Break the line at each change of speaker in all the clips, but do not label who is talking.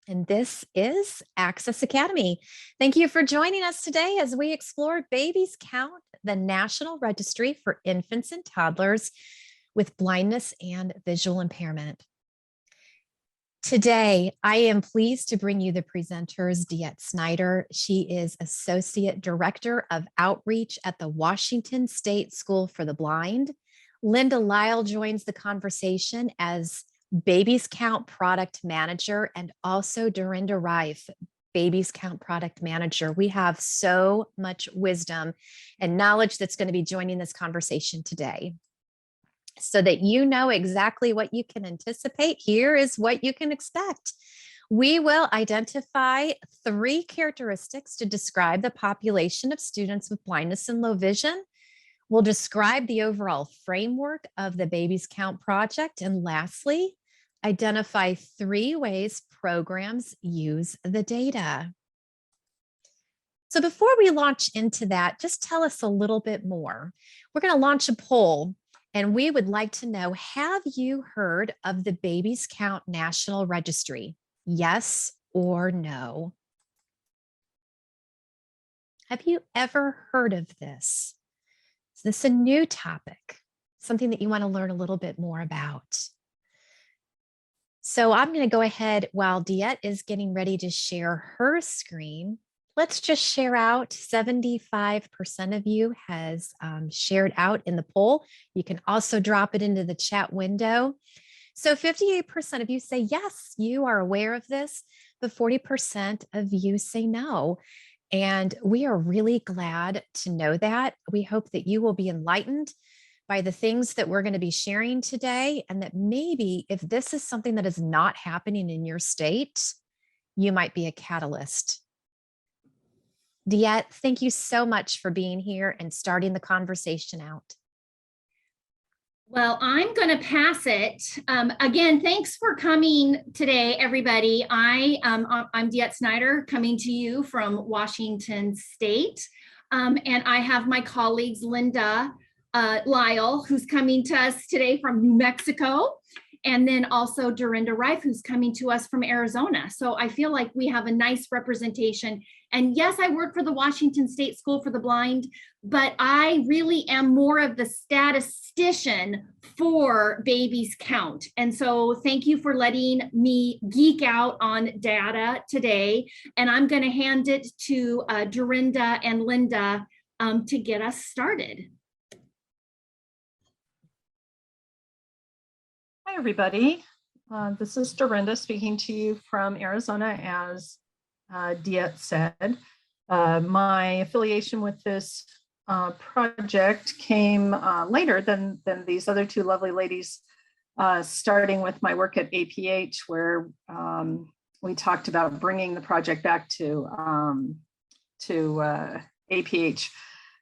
And this is Access Academy. Thank you for joining us today as we explore Babies Count, the National Registry for Infants and Toddlers with Blindness and Visual Impairment. Today, I am pleased to bring you the presenters, DeEtte Snyder. She is Associate Director of Outreach at the Washington State School for the Blind. Linda Lyle joins the conversation as Babies Count Product Manager, and also Dorinda Reif, Babies Count Product Manager. We have so much wisdom and knowledge that's going to be joining this conversation today. So that you know exactly what you can anticipate, here is what you can expect. We will identify 3 characteristics to describe the population of students with blindness and low vision. We'll describe the overall framework of the Babies Count project. And lastly, identify 3 ways programs use the data. So before we launch into that, just tell us a little bit more. We're going to launch a poll, and we would like to know, have you heard of the Babies Count National Registry? Yes or no? Have you ever heard of this? Is this a new topic? Something that you want to learn a little bit more about? So I'm going to go ahead while DeEtte is getting ready to share her screen. Let's just share out. 75% of you has shared out in the poll. You can also drop it into the chat window. So 58% of you say, yes, you are aware of this, but 40% of you say no. And we are really glad to know that. We hope that you will be enlightened by the things that we're going to be sharing today, and that maybe if this is something that is not happening in your state, you might be a catalyst. DeEtte, thank you so much for being here and starting the conversation out.
Well, I'm going to pass it. Again, thanks for coming today, everybody. I'm DeEtte Snyder, coming to you from Washington State. And I have my colleagues, Linda Lyle, who's coming to us today from New Mexico, and then also Dorinda Reif, who's coming to us from Arizona. So I feel like we have a nice representation. And yes, I work for the Washington State School for the Blind, but I really am more of the statistician for Babies Count. And so thank you for letting me geek out on data today. And I'm going to hand it to Dorinda and Linda to get us started.
Hi, everybody. This is Dorinda speaking to you from Arizona, as DeEtte said. My affiliation with this project came later than these other 2 lovely ladies, starting with my work at APH, where we talked about bringing the project back to APH,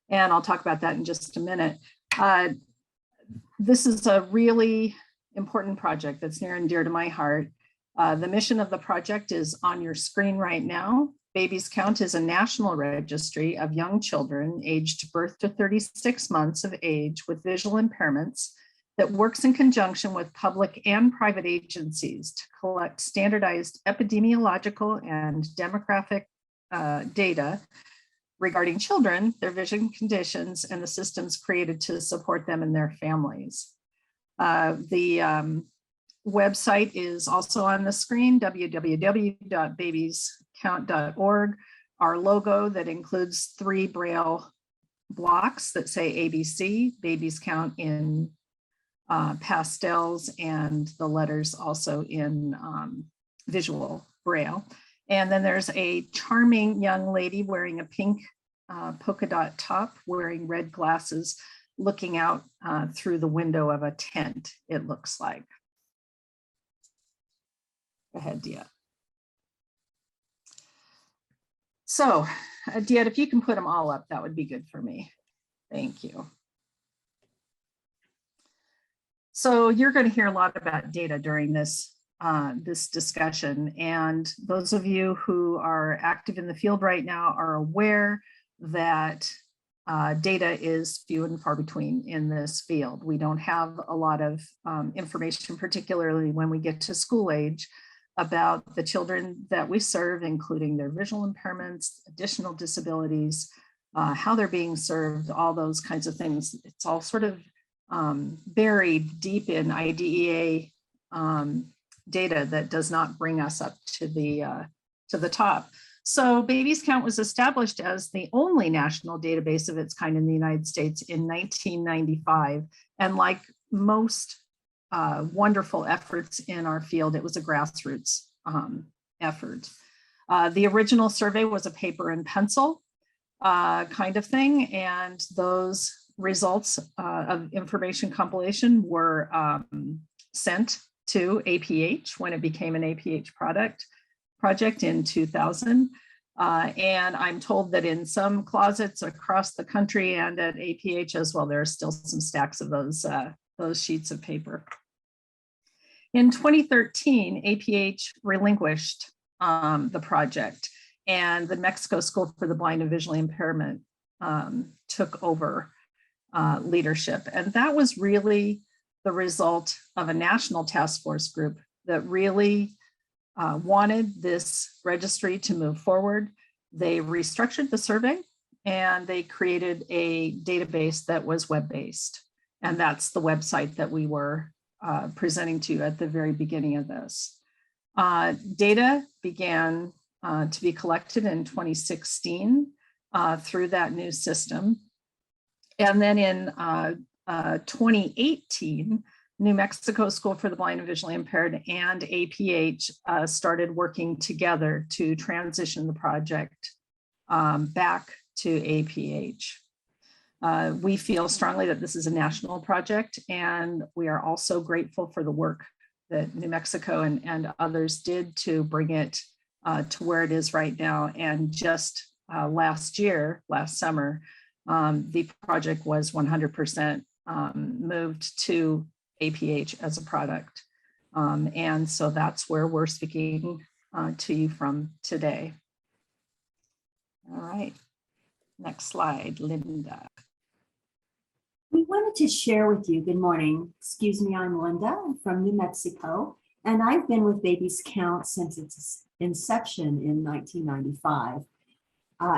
and I'll talk about that in just a minute. This is a really important project that's near and dear to my heart. The mission of the project is on your screen right now. Babies Count is a national registry of young children aged birth to 36 months of age with visual impairments that works in conjunction with public and private agencies to collect standardized epidemiological and demographic data regarding children, their vision conditions, and the systems created to support them and their families. The website is also on the screen, www.babiescount.org. Our logo that includes 3 Braille blocks that say ABC, Babies Count in pastels, and the letters also in visual Braille. And then there's a charming young lady wearing a pink polka dot top, wearing red glasses, looking out through the window of a tent, it looks like. Go ahead, DeEtte. So, DeEtte, if you can put them all up, that would be good for me. Thank you. So you're going to hear a lot about data during this discussion, and those of you who are active in the field right now are aware that data is few and far between in this field. We don't have a lot of information, particularly when we get to school age, about the children that we serve, including their visual impairments, additional disabilities, how they're being served, all those kinds of things. It's all sort of buried deep in IDEA data that does not bring us up to the top. So Babies Count was established as the only national database of its kind in the United States in 1995. And like most wonderful efforts in our field, it was a grassroots effort. The original survey was a paper and pencil kind of thing, and those results of information compilation were sent to APH when it became an APH project in 2000. And I'm told that in some closets across the country and at APH as well, there are still some stacks of those sheets of paper. In 2013, APH relinquished the project, and the Mexico School for the Blind and Visually Impairment took over leadership. And that was really the result of a national task force group that really wanted this registry to move forward. They restructured the survey and they created a database that was web-based. And that's the website that we were presenting to you at the very beginning of this. Data began to be collected in 2016 through that new system. And then in 2018, New Mexico School for the Blind and Visually Impaired and APH started working together to transition the project back to APH. We feel strongly that this is a national project, and we are also grateful for the work that New Mexico and others did to bring it to where it is right now. And just last summer, the project was 100% moved to APH as a product. And so that's where we're speaking to you from today. All right, next slide, Linda.
We wanted to share with you, good morning, excuse me, I'm Linda, I'm from New Mexico, and I've been with Babies Count since its inception in 1995.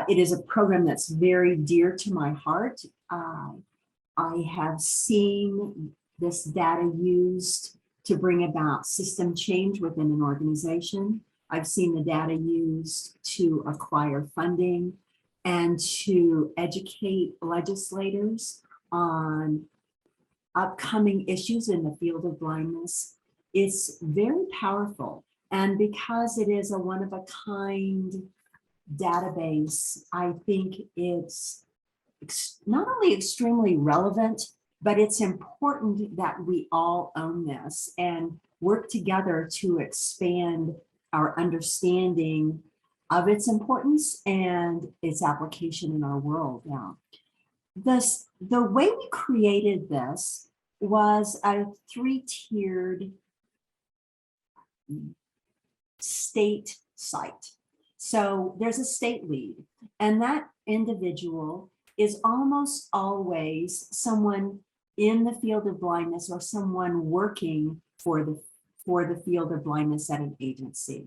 It is a program that's very dear to my heart. I have seen this data used to bring about system change within an organization. I've seen the data used to acquire funding and to educate legislators on upcoming issues in the field of blindness. It's very powerful. And because it is a one-of-a-kind database, I think it's not only extremely relevant, but it's important that we all own this and work together to expand our understanding of its importance and its application in our world now. The way we created this was a three-tiered state site. So there's a state lead, and that individual is almost always someone in the field of blindness or someone working for the field of blindness at an agency.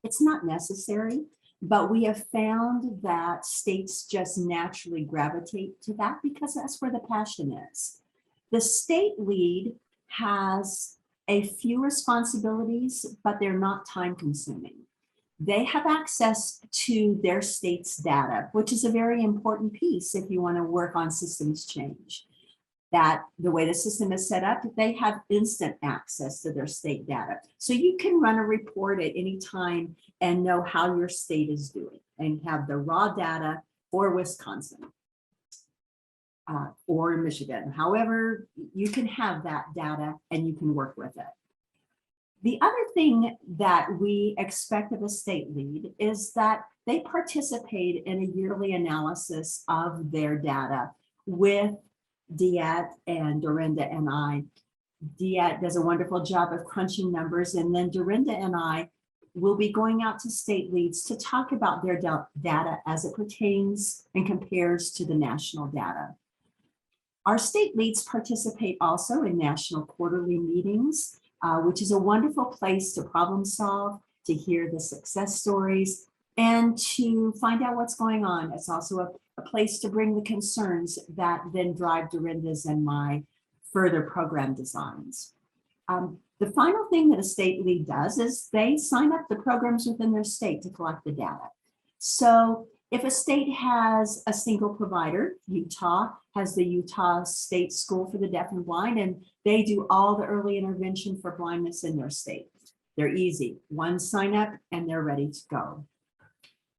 It's not necessary, but we have found that states just naturally gravitate to that because that's where the passion is. The state lead has a few responsibilities, but they're not time consuming. They have access to their state's data, which is a very important piece if you want to work on systems change. That the way the system is set up, they have instant access to their state data. So you can run a report at any time and know how your state is doing and have the raw data for Wisconsin or Michigan. However, you can have that data and you can work with it. The other thing that we expect of a state lead is that they participate in a yearly analysis of their data with Diet and Dorinda and I. Diet does a wonderful job of crunching numbers, and then Dorinda and I will be going out to state leads to talk about their data as it pertains and compares to the national data. Our state leads participate also in national quarterly meetings which is a wonderful place to problem solve, to hear the success stories, and to find out what's going on. It's also a place to bring the concerns that then drive Dorinda's and my further program designs. The final thing that a state lead does is they sign up the programs within their state to collect the data. So if a state has a single provider, Utah has the Utah State School for the Deaf and Blind, and they do all the early intervention for blindness in their state. They're easy. One sign up and they're ready to go.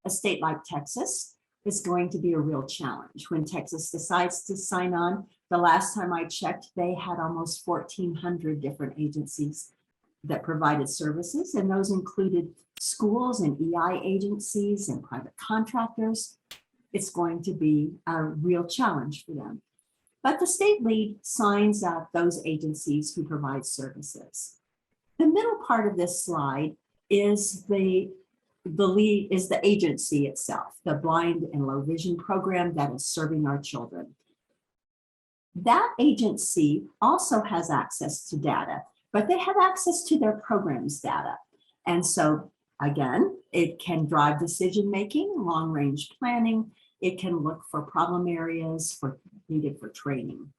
A state like Texas is going to be a real challenge. When Texas decides to sign on, the last time I checked, they had almost 1,400 different agencies that provided services, and those included schools and EI agencies and private contractors. It's going to be a real challenge for them. But the state lead signs up those agencies who provide services. The middle part of this slide is the lead is the agency itself, the blind and low vision program that is serving our children. That agency also has access to data, but they have access to their program's data. And so again, it can drive decision-making, long-range planning. It can look for problem areas needed for training.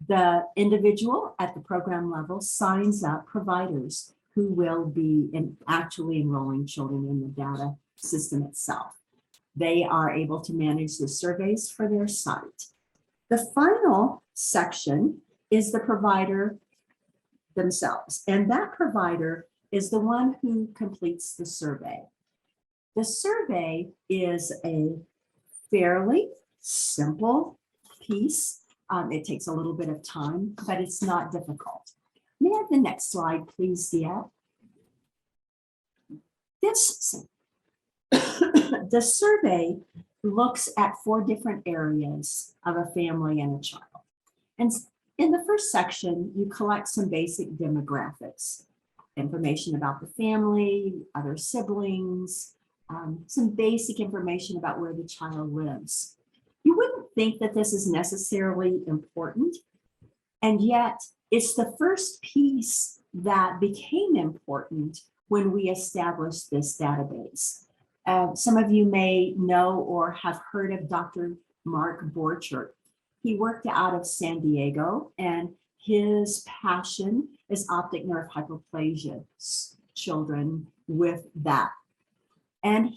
The individual at the program level signs up providers who will be actually enrolling children in the data system itself. They are able to manage the surveys for their site. The final section is the provider themselves, and that provider is the one who completes the survey. The survey is a fairly simple piece. It takes a little bit of time, but it's not difficult. May I have the next slide, please, Dia? The survey looks at 4 different areas of a family and a child. And in the first section, you collect some basic demographics, information about the family, other siblings, some basic information about where the child lives. You wouldn't think that this is necessarily important, and yet it's the first piece that became important when we established this database. Some of you may know or have heard of Dr. Mark Borchert. He worked out of San Diego, and his passion is optic nerve hypoplasia, children with that. And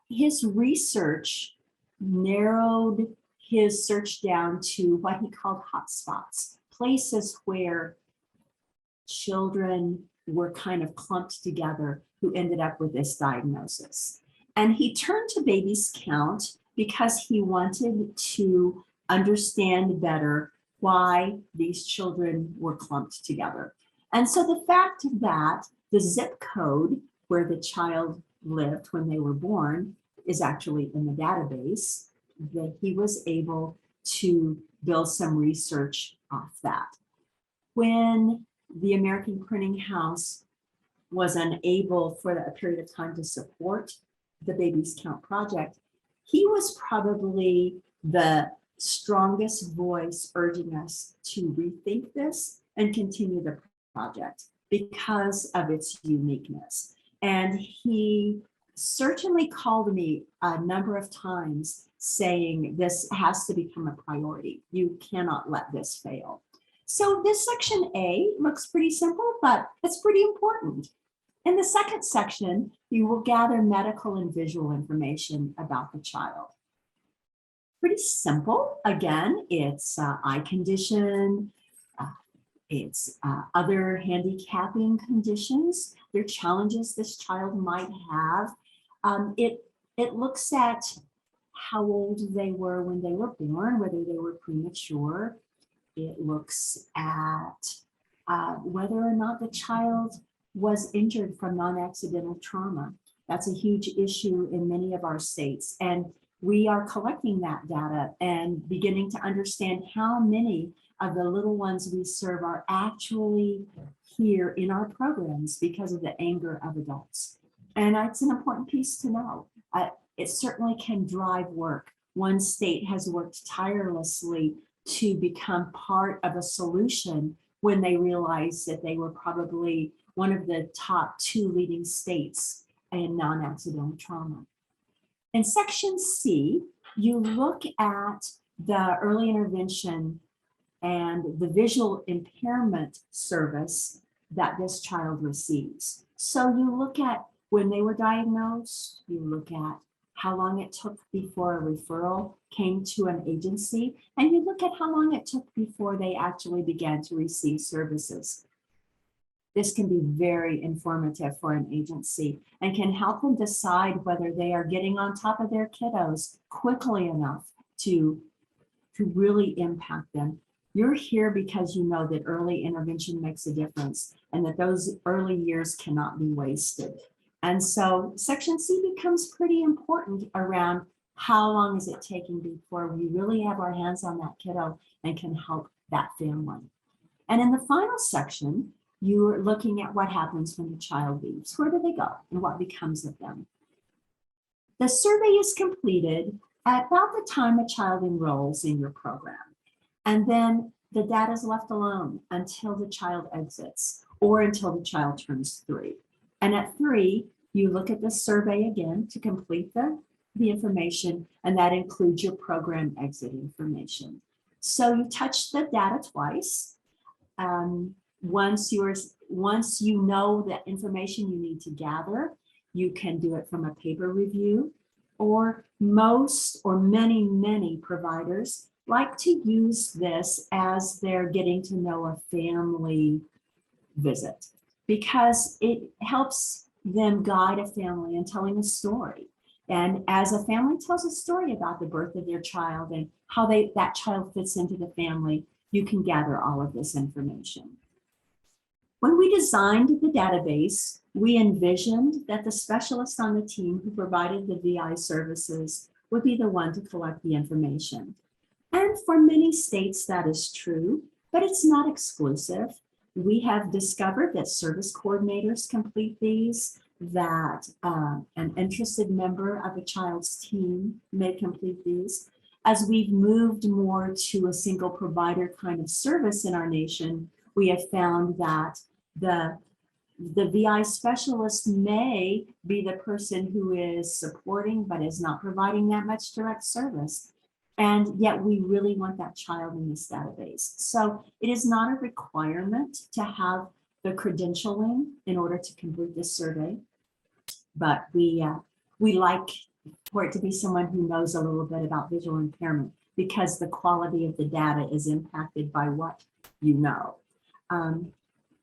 his research narrowed his search down to what he called hotspots, places where children were kind of clumped together who ended up with this diagnosis. And he turned to Babies Count because he wanted to understand better why these children were clumped together. And so the fact that the zip code where the child lived when they were born is actually in the database, that he was able to build some research off that. When the American Printing House was unable for a period of time to support the Babies Count project, he was probably the strongest voice urging us to rethink this and continue the project because of its uniqueness. And he certainly called me a number of times saying this has to become a priority. You cannot let this fail. So this section A looks pretty simple, but it's pretty important. In the second section, you will gather medical and visual information about the child. Pretty simple. Again, it's eye condition, it's other handicapping conditions, there are challenges this child might have. It looks at how old they were when they were born, whether they were premature. It looks at whether or not the child was injured from non-accidental trauma. That's a huge issue in many of our states. And we are collecting that data and beginning to understand how many of the little ones we serve are actually here in our programs because of the anger of adults. And it's an important piece to know. It certainly can drive work. One state has worked tirelessly to become part of a solution when they realized that they were probably one of the top 2 leading states in non-accidental trauma. In section C, you look at the early intervention and the visual impairment service that this child receives. So you look at when they were diagnosed, you look at how long it took before a referral came to an agency, and you look at how long it took before they actually began to receive services. This can be very informative for an agency and can help them decide whether they are getting on top of their kiddos quickly enough to really impact them. You're here because you know that early intervention makes a difference and that those early years cannot be wasted. And so section C becomes pretty important around how long is it taking before we really have our hands on that kiddo and can help that family. And in the final section, you're looking at what happens when the child leaves. Where do they go and what becomes of them? The survey is completed at about the time a child enrolls in your program. And then the data is left alone until the child exits or until the child turns 3. And at 3, you look at the survey again to complete the information, and that includes your program exit information. So you touch the data twice. Once you know the information you need to gather, you can do it from a paper review, or most or many providers like to use this as they're getting to know a family visit, because it helps them guide a family in telling a story. And as a family tells a story about the birth of their child and how that child fits into the family, you can gather all of this information. When we designed the database, we envisioned that the specialist on the team who provided the VI services would be the one to collect the information. And for many states that is true, but it's not exclusive. We have discovered that service coordinators complete these, that an interested member of a child's team may complete these. As we've moved more to a single provider kind of service in our nation, we have found that the VI specialist may be the person who is supporting but is not providing that much direct service. And yet we really want that child in this database. So it is not a requirement to have the credentialing in order to complete this survey, but we like for it to be someone who knows a little bit about visual impairment, because the quality of the data is impacted by what you know.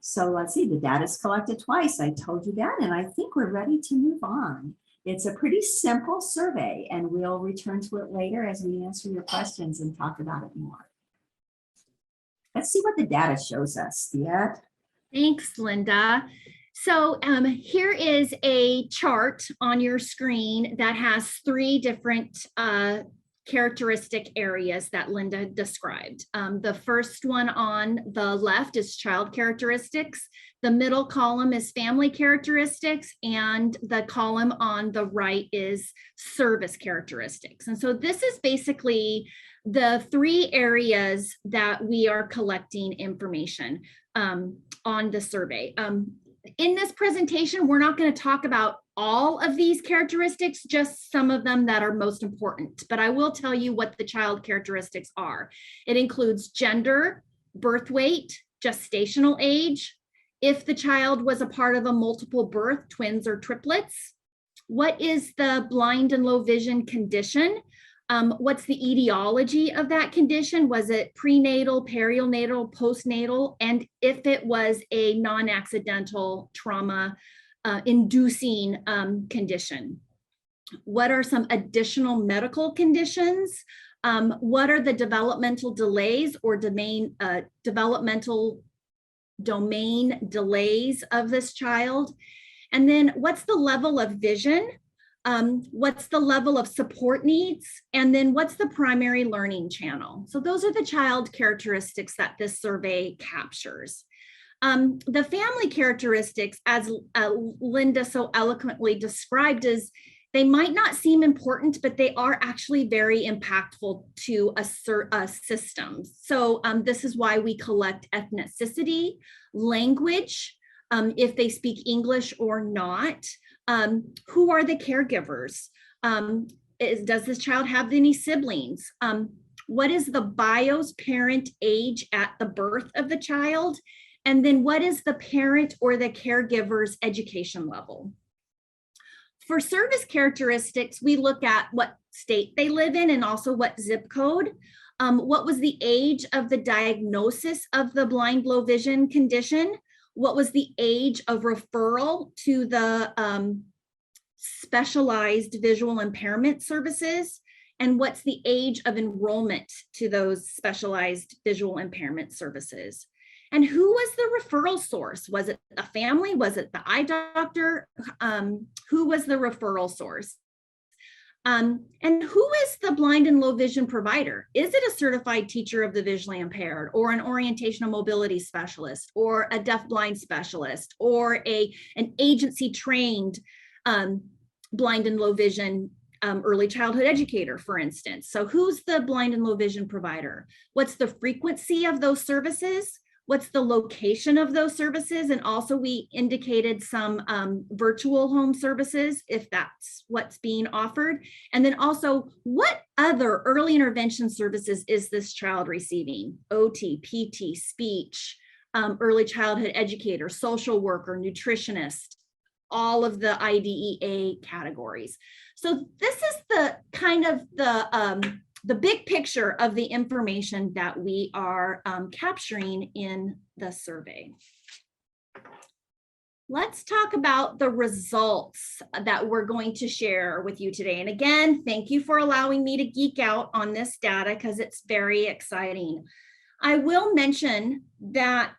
So let's see, the data is collected twice. I told you that, and I think we're ready to move on. It's a pretty simple survey, and we'll return to it later as we answer your questions and talk about it more. Let's see what the data shows us, Diet.
Thanks, Linda. So here is a chart on your screen that has 3 different characteristic areas that Linda described. The first one on the left is child characteristics. The middle column is family characteristics, and the column on the right is service characteristics. And so this is basically the 3 areas that we are collecting information on the survey. In this presentation, we're not going to talk about all of these characteristics, just some of them that are most important, but I will tell you what the child characteristics are. It includes gender, birth weight, gestational age, if the child was a part of a multiple birth, twins or triplets, what is the blind and low vision condition, what's the etiology of that condition, was it prenatal, perinatal, postnatal, and if it was a non-accidental trauma inducing condition. What are some additional medical conditions? What are the developmental delays or developmental domain delays of this child? And then what's the level of vision? What's the level of support needs? And then what's the primary learning channel? So those are the child characteristics that this survey captures. The family characteristics, as Linda so eloquently described, is They might not seem important, but they are actually very impactful to a system. So this is why we collect ethnicity, language, if they speak English or not, who are the caregivers? Does this child have any siblings? What is the bios parent age at the birth of the child? And then what is the parent or the caregiver's education level? For service characteristics, we look at what state they live in and also what zip code. What was the age of the diagnosis of the blind low vision condition? What was the age of referral to the specialized visual impairment services? And what's the age of enrollment to those specialized visual impairment services? And who was the referral source? Was it a family? Was it the eye doctor? Who was the referral source? And who is the blind and low vision provider? Is it a certified teacher of the visually impaired, or an orientational mobility specialist, or a deaf-blind specialist, or an agency trained blind and low vision early childhood educator, for instance? So who's the blind and low vision provider? What's the frequency of those services? What's the location of those services? And also we indicated some virtual home services, if that's what's being offered. And then also, what other early intervention services is this child receiving? OT, PT, speech, early childhood educator, social worker, nutritionist, all of the IDEA categories. So this is the kind of the big picture of the information that we are capturing in the survey. Let's talk about the results that we're going to share with you today. And again, thank you for allowing me to geek out on this data because it's very exciting. I will mention that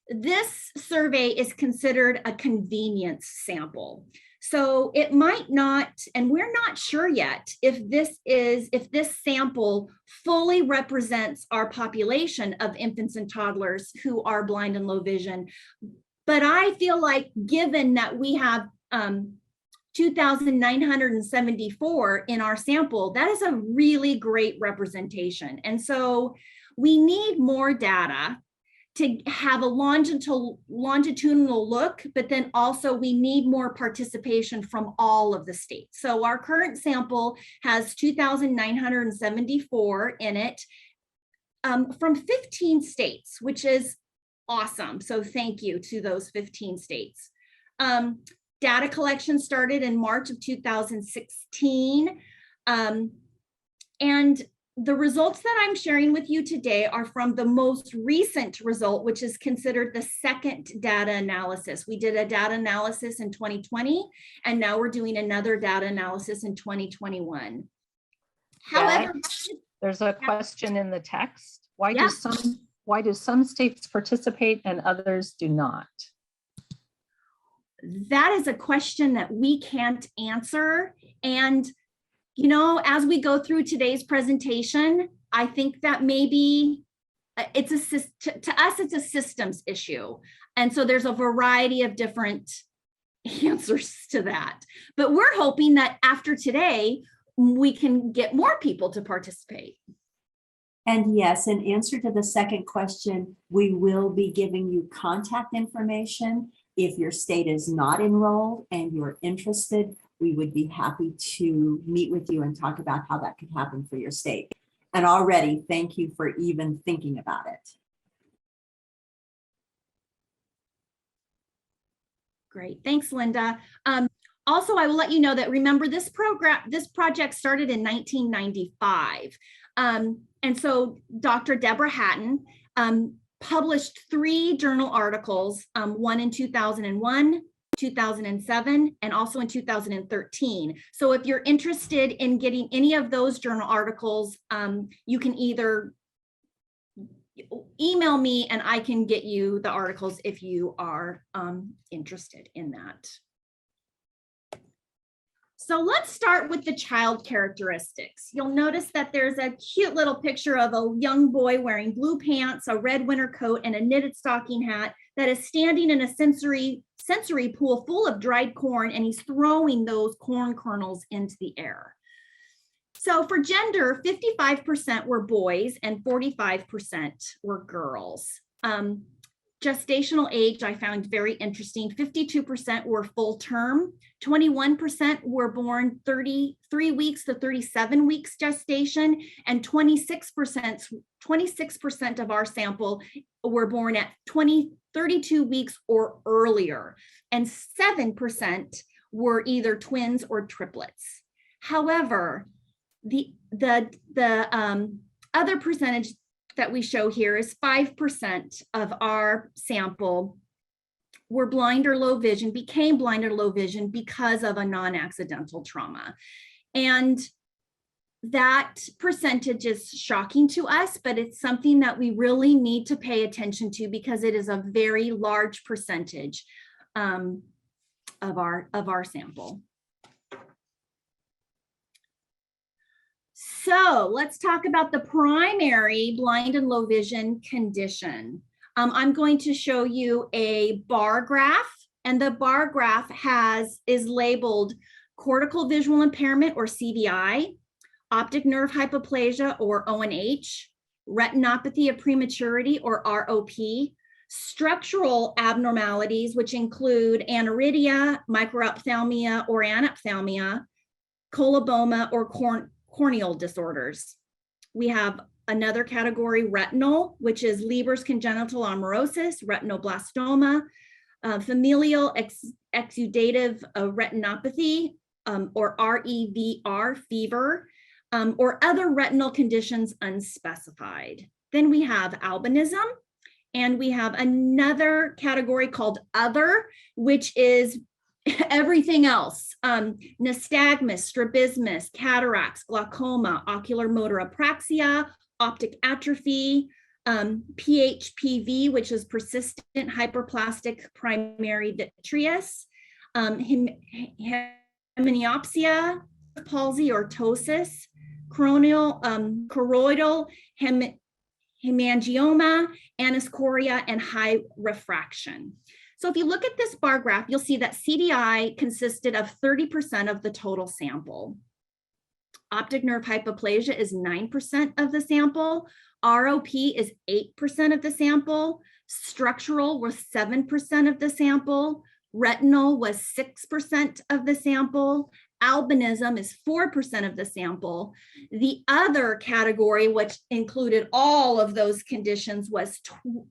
this survey is considered a convenience sample. So it might not, and we're not sure yet if this sample fully represents our population of infants and toddlers who are blind and low vision. But I feel like, given that we have 2,974 in our sample, that is a really great representation. And so we need more data to have a longitudinal look, but then also we need more participation from all of the states. So our current sample has 2,974 in it from 15 states, which is awesome. So thank you to those 15 states. Data collection started in March of 2016. And the results that I'm sharing with you today are from the most recent result, which is considered the second data analysis. We did a data analysis in 2020, and now we're doing another data analysis in 2021. However,
there's a question in the text. Why do some states participate and others do not?
That is a question that we can't answer. And you know, as we go through today's presentation, I think that maybe to us, it's a systems issue. And so there's a variety of different answers to that. But we're hoping that after today, we can get more people to participate.
And yes, in answer to the second question, we will be giving you contact information. If your state is not enrolled and you're interested, we would be happy to meet with you and talk about how that could happen for your state. And already, thank you for even thinking about it.
Great, thanks, Linda. Also, I will let you know that, remember, this project started in 1995. And so Dr. Deborah Hatton published 3 journal articles, one in 2001, 2007, and also in 2013. So if you're interested in getting any of those journal articles, you can either email me and I can get you the articles if you are interested in that. So let's start with the child characteristics. You'll notice that there's a cute little picture of a young boy wearing blue pants, a red winter coat, and a knitted stocking hat that is standing in a sensory sensory pool full of dried corn, and he's throwing those corn kernels into the air. So for gender, 55% were boys and 45% were girls. Gestational age, I found very interesting. 52% were full term, 21% were born 33 weeks to 37 weeks gestation, and 26% of our sample were born at 32 weeks or earlier, and 7% were either twins or triplets. However, the other percentage that we show here is 5% of our sample were blind or low vision, became blind or low vision because of a non-accidental trauma. And that percentage is shocking to us, but it's something that we really need to pay attention to because it is a very large percentage of our sample. So let's talk about the primary blind and low vision condition. I'm going to show you a bar graph, and the bar graph is labeled cortical visual impairment or CVI, optic nerve hypoplasia or ONH, retinopathy of prematurity or ROP, structural abnormalities, which include aniridia, microphthalmia or anophthalmia, coloboma or corneal disorders. We have another category, retinal, which is Leber's congenital amaurosis, retinoblastoma, familial exudative retinopathy, or REVR, fever, or other retinal conditions unspecified. Then we have albinism, and we have another category called other, which is everything else, nystagmus, strabismus, cataracts, glaucoma, ocular motor apraxia, optic atrophy, PHPV, which is persistent hyperplastic primary vitreous, hemianopsia, palsy or ptosis, choroidal hemangioma, aniscoria, and high refraction. So if you look at this bar graph, you'll see that CDI consisted of 30% of the total sample. Optic nerve hypoplasia is 9% of the sample. ROP is 8% of the sample. Structural was 7% of the sample. Retinal was 6% of the sample. Albinism is 4% of the sample. The other category, which included all of those conditions, was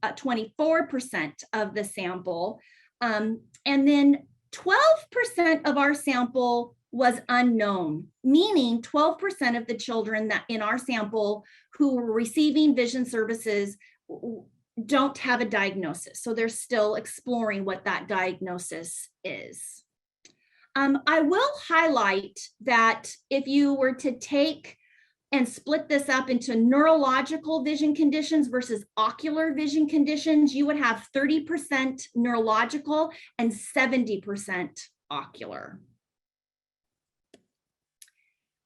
24% of the sample. And then 12% of our sample was unknown, meaning 12% of the children that in our sample who were receiving vision services don't have a diagnosis. So they're still exploring what that diagnosis is. I will highlight that if you were to take and split this up into neurological vision conditions versus ocular vision conditions, you would have 30% neurological and 70% ocular.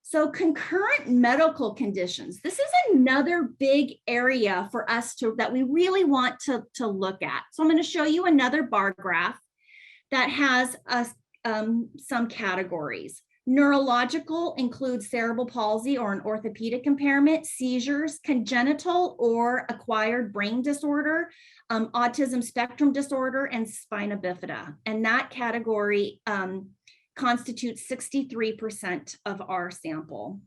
So concurrent medical conditions, this is another big area for us that we really want to look at. So I'm going to show you another bar graph that has some categories. Neurological includes cerebral palsy or an orthopedic impairment, seizures, congenital or acquired brain disorder, autism spectrum disorder, and spina bifida. And that category constitutes 63% of our sample.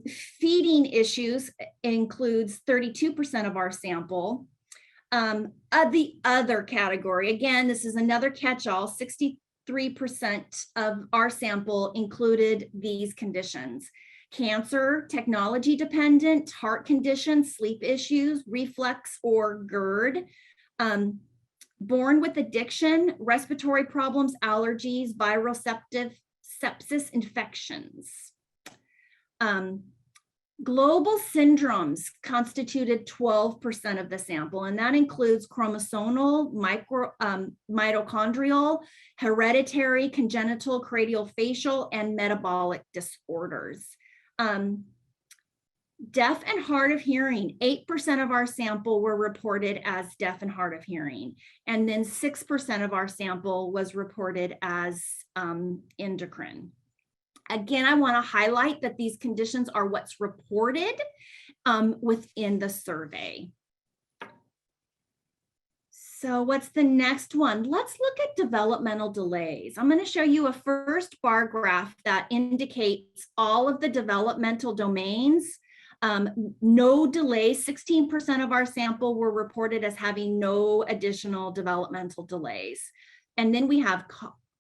Feeding issues includes 32% of our sample. The other category, again, this is another catch-all, 63% of our sample included these conditions: cancer, technology dependent, heart conditions, sleep issues, reflux or GERD, born with addiction, respiratory problems, allergies, viral sepsis, infections. Global syndromes constituted 12% of the sample, and that includes chromosomal, mitochondrial, hereditary, congenital, cradiofacial, and metabolic disorders. Deaf and hard of hearing, 8% of our sample were reported as deaf and hard of hearing. And then 6% of our sample was reported as endocrine. Again, I want to highlight that these conditions are what's reported within the survey. So what's the next one? Let's look at developmental delays. I'm going to show you a first bar graph that indicates all of the developmental domains. No delays, 16% of our sample were reported as having no additional developmental delays. And then we have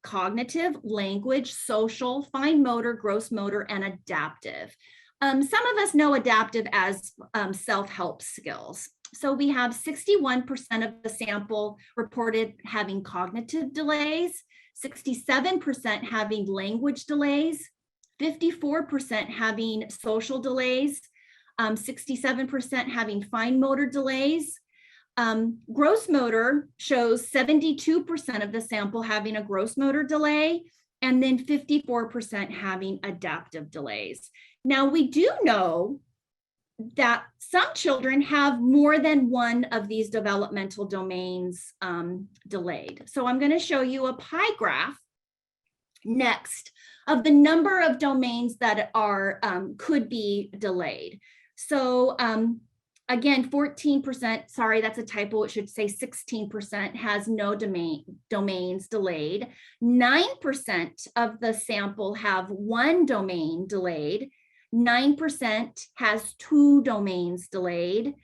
cognitive, language, social, fine motor, gross motor, and adaptive. Some of us know adaptive as self-help skills. So we have 61% of the sample reported having cognitive delays, 67% having language delays, 54% having social delays, 67% having fine motor delays. Gross motor shows 72% of the sample having a gross motor delay, and then 54% having adaptive delays. Now, we do know that some children have more than one of these developmental domains delayed. So I'm going to show you a pie graph next of the number of domains that are could be delayed. So again, 14%, sorry, that's a typo. It should say 16% has no domains delayed. 9% of the sample have one domain delayed. 9% has two domains delayed.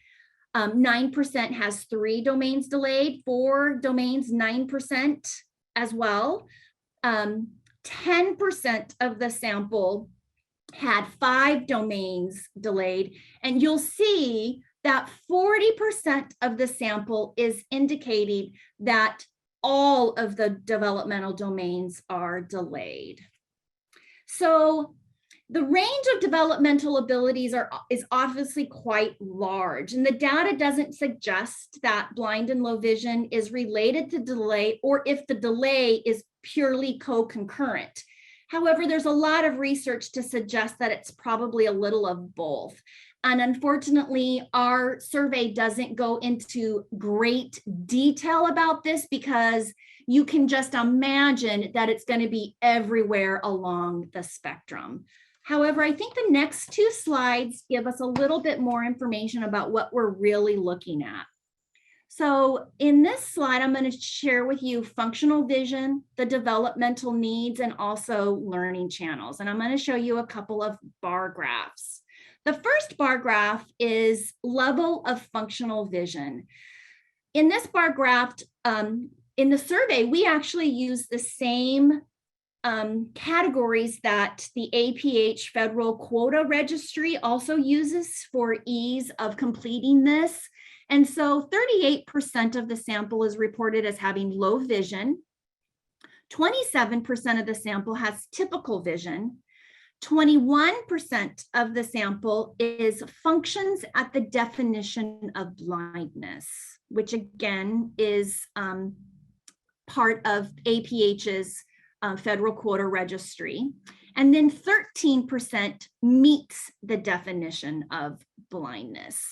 9% has three domains delayed, four domains, 9% as well. 10% of the sample had five domains delayed. And you'll see that 40% of the sample is indicating that all of the developmental domains are delayed. So the range of developmental abilities is obviously quite large, and the data doesn't suggest that blind and low vision is related to delay or if the delay is purely co-concurrent. However, there's a lot of research to suggest that it's probably a little of both. And unfortunately, our survey doesn't go into great detail about this because you can just imagine that it's going to be everywhere along the spectrum. However, I think the next two slides give us a little bit more information about what we're really looking at. So in this slide, I'm going to share with you functional vision, the developmental needs, and also learning channels. And I'm going to show you a couple of bar graphs. The first bar graph is level of functional vision. In this bar graph, in the survey, we actually use the same categories that the APH federal quota registry also uses for ease of completing this. And so 38% of the sample is reported as having low vision. 27% of the sample has typical vision. 21% of the sample is functions at the definition of blindness, which again is part of APH's federal quota registry. And then 13% meets the definition of blindness.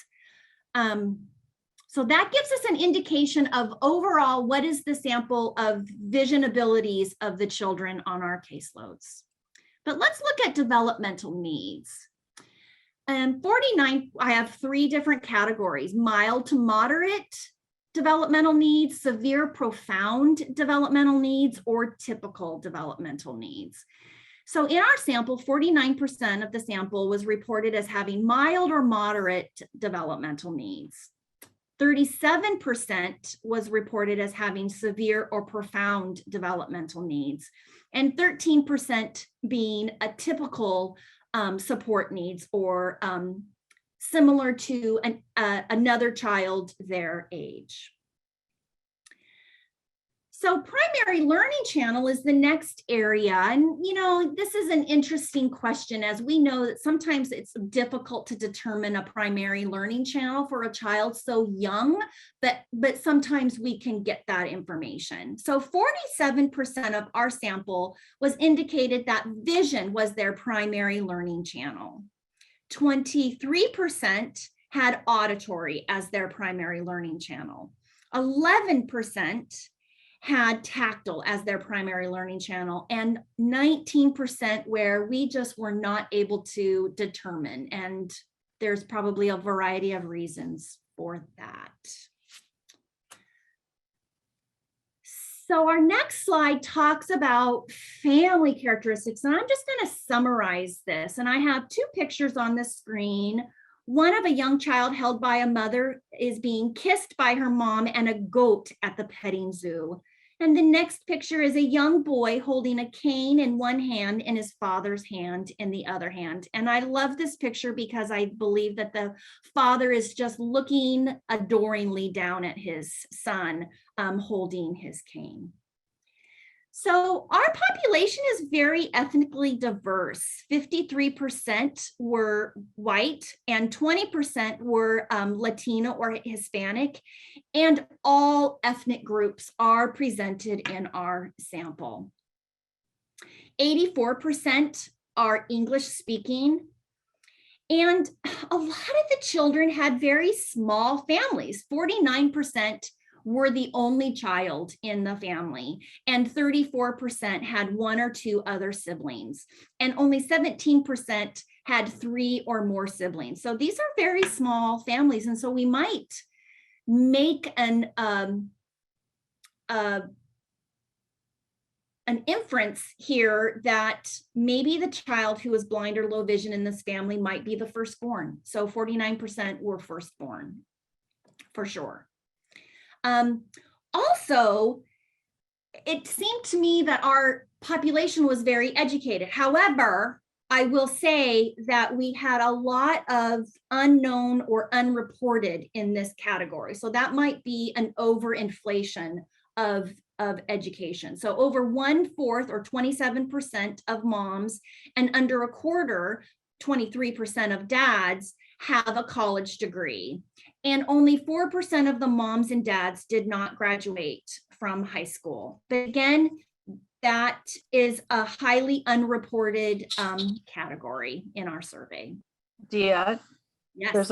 So that gives us an indication of overall what is the sample of vision abilities of the children on our caseloads. But let's look at developmental needs. And 49, I have three different categories: mild to moderate developmental needs, severe profound developmental needs, or typical developmental needs. So in our sample, 49% of the sample was reported as having mild or moderate developmental needs. 37% was reported as having severe or profound developmental needs, and 13% being a typical support needs or similar to another child their age. So primary learning channel is the next area. And, you know, this is an interesting question, as we know that sometimes it's difficult to determine a primary learning channel for a child so young, but sometimes we can get that information. So 47% of our sample was indicated that vision was their primary learning channel. 23% had auditory as their primary learning channel. 11% had tactile as their primary learning channel, and 19% where we just were not able to determine. And there's probably a variety of reasons for that. So our next slide talks about family characteristics, and I'm just going to summarize this. And I have two pictures on the screen. One of a young child held by a mother is being kissed by her mom and a goat at the petting zoo. And the next picture is a young boy holding a cane in one hand and his father's hand in the other hand. And I love this picture because I believe that the father is just looking adoringly down at his son holding his cane. So our population is very ethnically diverse. 53% were white and 20% were Latino or Hispanic, and all ethnic groups are presented in our sample. 84% are English speaking, and a lot of the children had very small families. 49% were the only child in the family, and 34% had one or two other siblings, and only 17% had 3 or more siblings. So these are very small families, and so we might make an inference here that maybe the child who is blind or low vision in this family might be the firstborn. So 49% were firstborn, for sure. Also, it seemed to me that our population was very educated. However, I will say that we had a lot of unknown or unreported in this category. So that might be an overinflation of education. So over 1/4 or 27% of moms and under a quarter, 23% of dads have a college degree. And only 4% of the moms and dads did not graduate from high school. But again, that is a highly unreported category in our survey.
Dia,
Yes.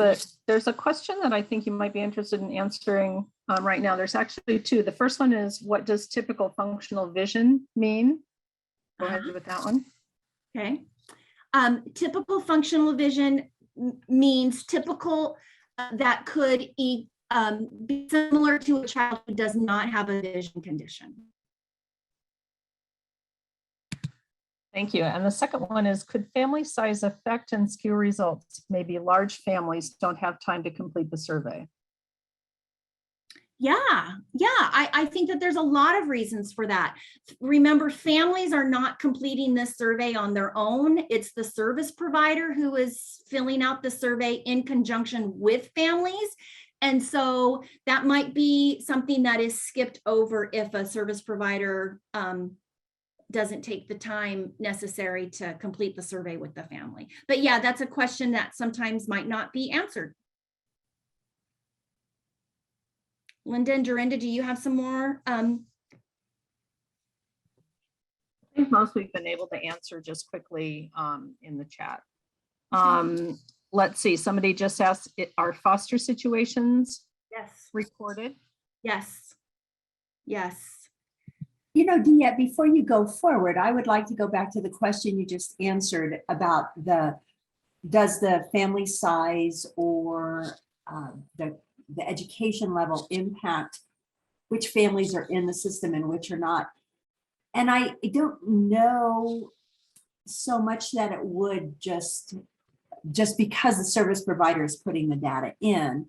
there's a question that I think you might be interested in answering right now. There's actually two. The first one is, what does typical functional vision mean? Go ahead with that one.
Okay. Typical functional vision means typical that could be similar to a child who does not have a vision condition.
Thank you. And the second one is, could family size affect and skew results? Maybe large families don't have time to complete the survey.
Yeah, I think that there's a lot of reasons for that. Remember, families are not completing this survey on their own. It's the service provider who is filling out the survey in conjunction with families. And so that might be something that is skipped over if a service provider doesn't take the time necessary to complete the survey with the family. But yeah, that's a question that sometimes might not be answered. Linda and Dorinda, do you have some more?
I think most we've been able to answer just quickly in the chat. Let's see, somebody just asked, are foster situations recorded?
Yes.
You know, Dia, before you go forward, I would like to go back to the question you just answered about does the family size or the education level impact which families are in the system and which are not. And I don't know so much that it would just because the service provider is putting the data in,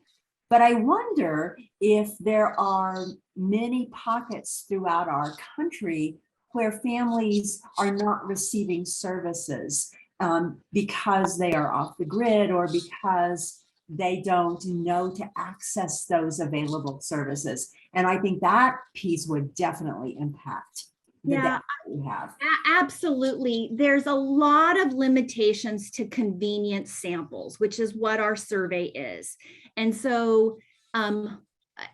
but I wonder if there are many pockets throughout our country where families are not receiving services because they are off the grid or because they don't know to access those available services. And I think that piece would definitely impact the data we have.
Absolutely. There's a lot of limitations to convenience samples, which is what our survey is. And so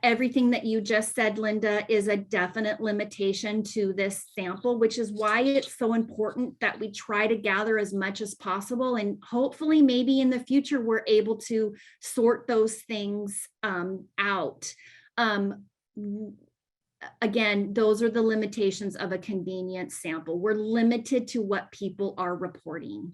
everything that you just said, Linda, is a definite limitation to this sample, which is why it's so important that we try to gather as much as possible. And hopefully maybe in the future, we're able to sort those things out. Again, those are the limitations of a convenience sample. We're limited to what people are reporting.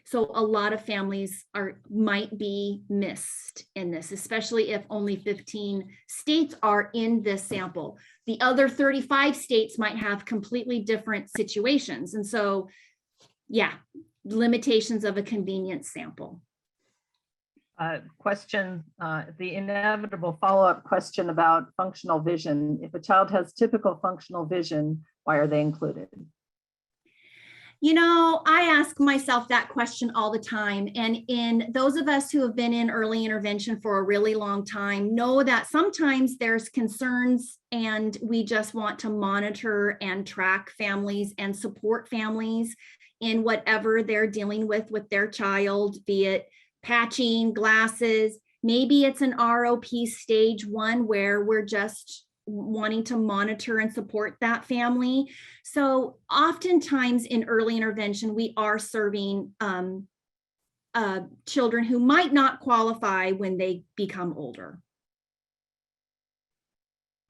So a lot of families might be missed in this, especially if only 15 states are in this sample. The other 35 states might have completely different situations. And so, yeah, limitations of a convenience sample.
Question, the inevitable follow-up question about functional vision. If a child has typical functional vision, why are they included?
You know, I ask myself that question all the time. And in those of us who have been in early intervention for a really long time know that sometimes there's concerns and we just want to monitor and track families and support families in whatever they're dealing with their child, be it patching, glasses. Maybe it's an ROP stage 1 where we're just wanting to monitor and support that family. So oftentimes in early intervention, we are serving children who might not qualify when they become older.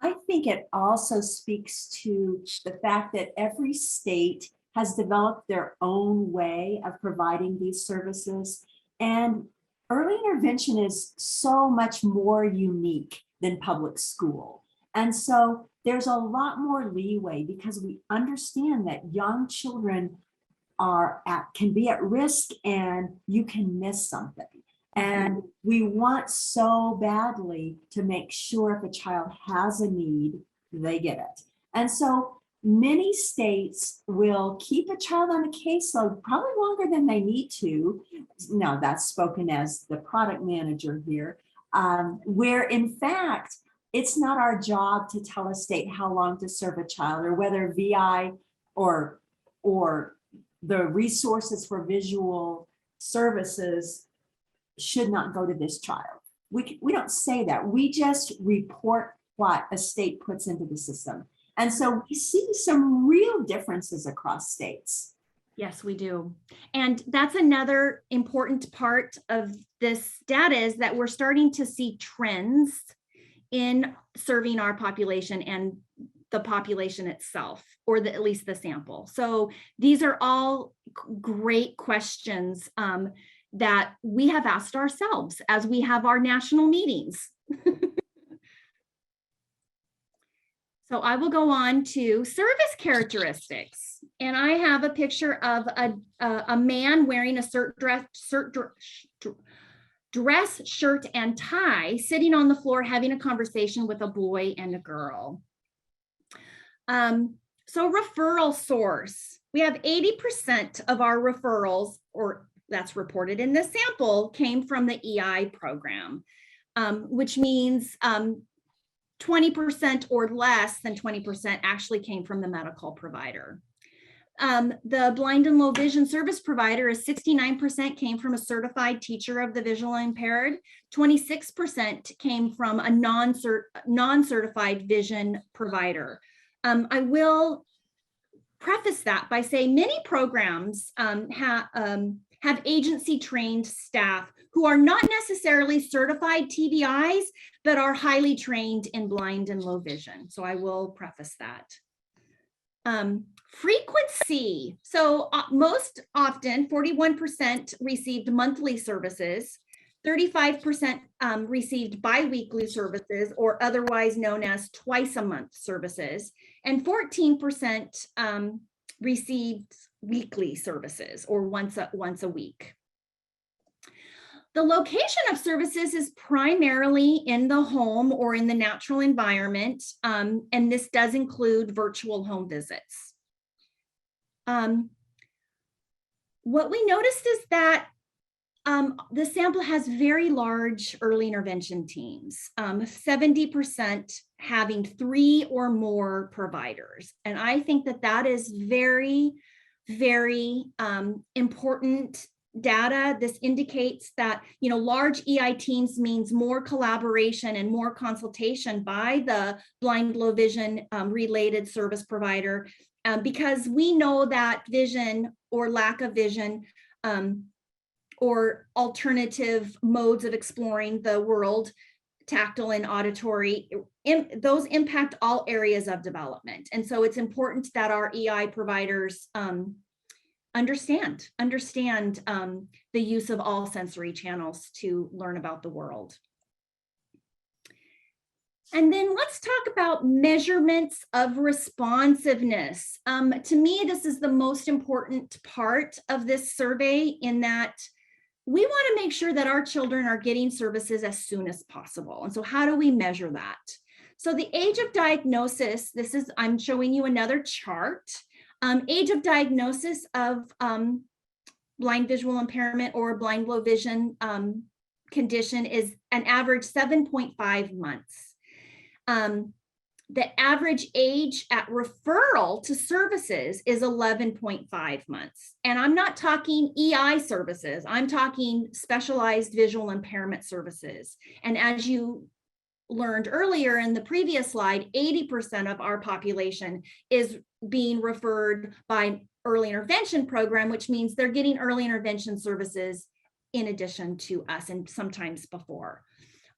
I think it also speaks to the fact that every state has developed their own way of providing these services. And early intervention is so much more unique than public school. And so there's a lot more leeway because we understand that young children can be at risk and you can miss something. And we want so badly to make sure if a child has a need, they get it. And so many states will keep a child on a caseload probably longer than they need to. Now that's spoken as the product manager here, where in fact, it's not our job to tell a state how long to serve a child or whether VI or the resources for visual services should not go to this child. We don't say that. We just report what a state puts into the system. And so we see some real differences across states.
Yes, we do. And that's another important part of this data is that we're starting to see trends in serving our population and the population itself, or at least the sample. So these are all great questions that we have asked ourselves as we have our national meetings. So I will go on to service characteristics. And I have a picture of a man wearing a dress, shirt, and tie, sitting on the floor having a conversation with a boy and a girl. So referral source, we have 80% of our referrals, or that's reported in this sample, came from the EI program, which means 20% or less than 20% actually came from the medical provider. The blind and low vision service provider is 69% came from a certified teacher of the visually impaired. 26% came from a non-certified vision provider. I will preface that by saying many programs have agency trained staff who are not necessarily certified TVIs, but are highly trained in blind and low vision. So I will preface that. Frequency. So most often 41% received monthly services, 35% received biweekly services, or otherwise known as twice a month services, and 14% received weekly services, or once a week. The location of services is primarily in the home or in the natural environment, and this does include virtual home visits. What we noticed is that the sample has very large early intervention teams, 70% having 3 or more providers. And I think that that is very, very important data. This indicates that, large EI teams means more collaboration and more consultation by the blind, low vision related service provider, because we know that vision or lack of vision or alternative modes of exploring the world, tactile and auditory, those impact all areas of development. And so it's important that our EI providers understand the use of all sensory channels to learn about the world. And then let's talk about measurements of responsiveness. To me, this is the most important part of this survey, in that we want to make sure that our children are getting services as soon as possible. And so how do we measure that? So the age of diagnosis, I'm showing you another chart. Age of diagnosis of blind visual impairment or blind low vision condition is an average 7.5 months. The average age at referral to services is 11.5 months. And I'm not talking EI services, I'm talking specialized visual impairment services. And as you learned earlier in the previous slide, 80% of our population is being referred by early intervention program, which means they're getting early intervention services in addition to us and sometimes before.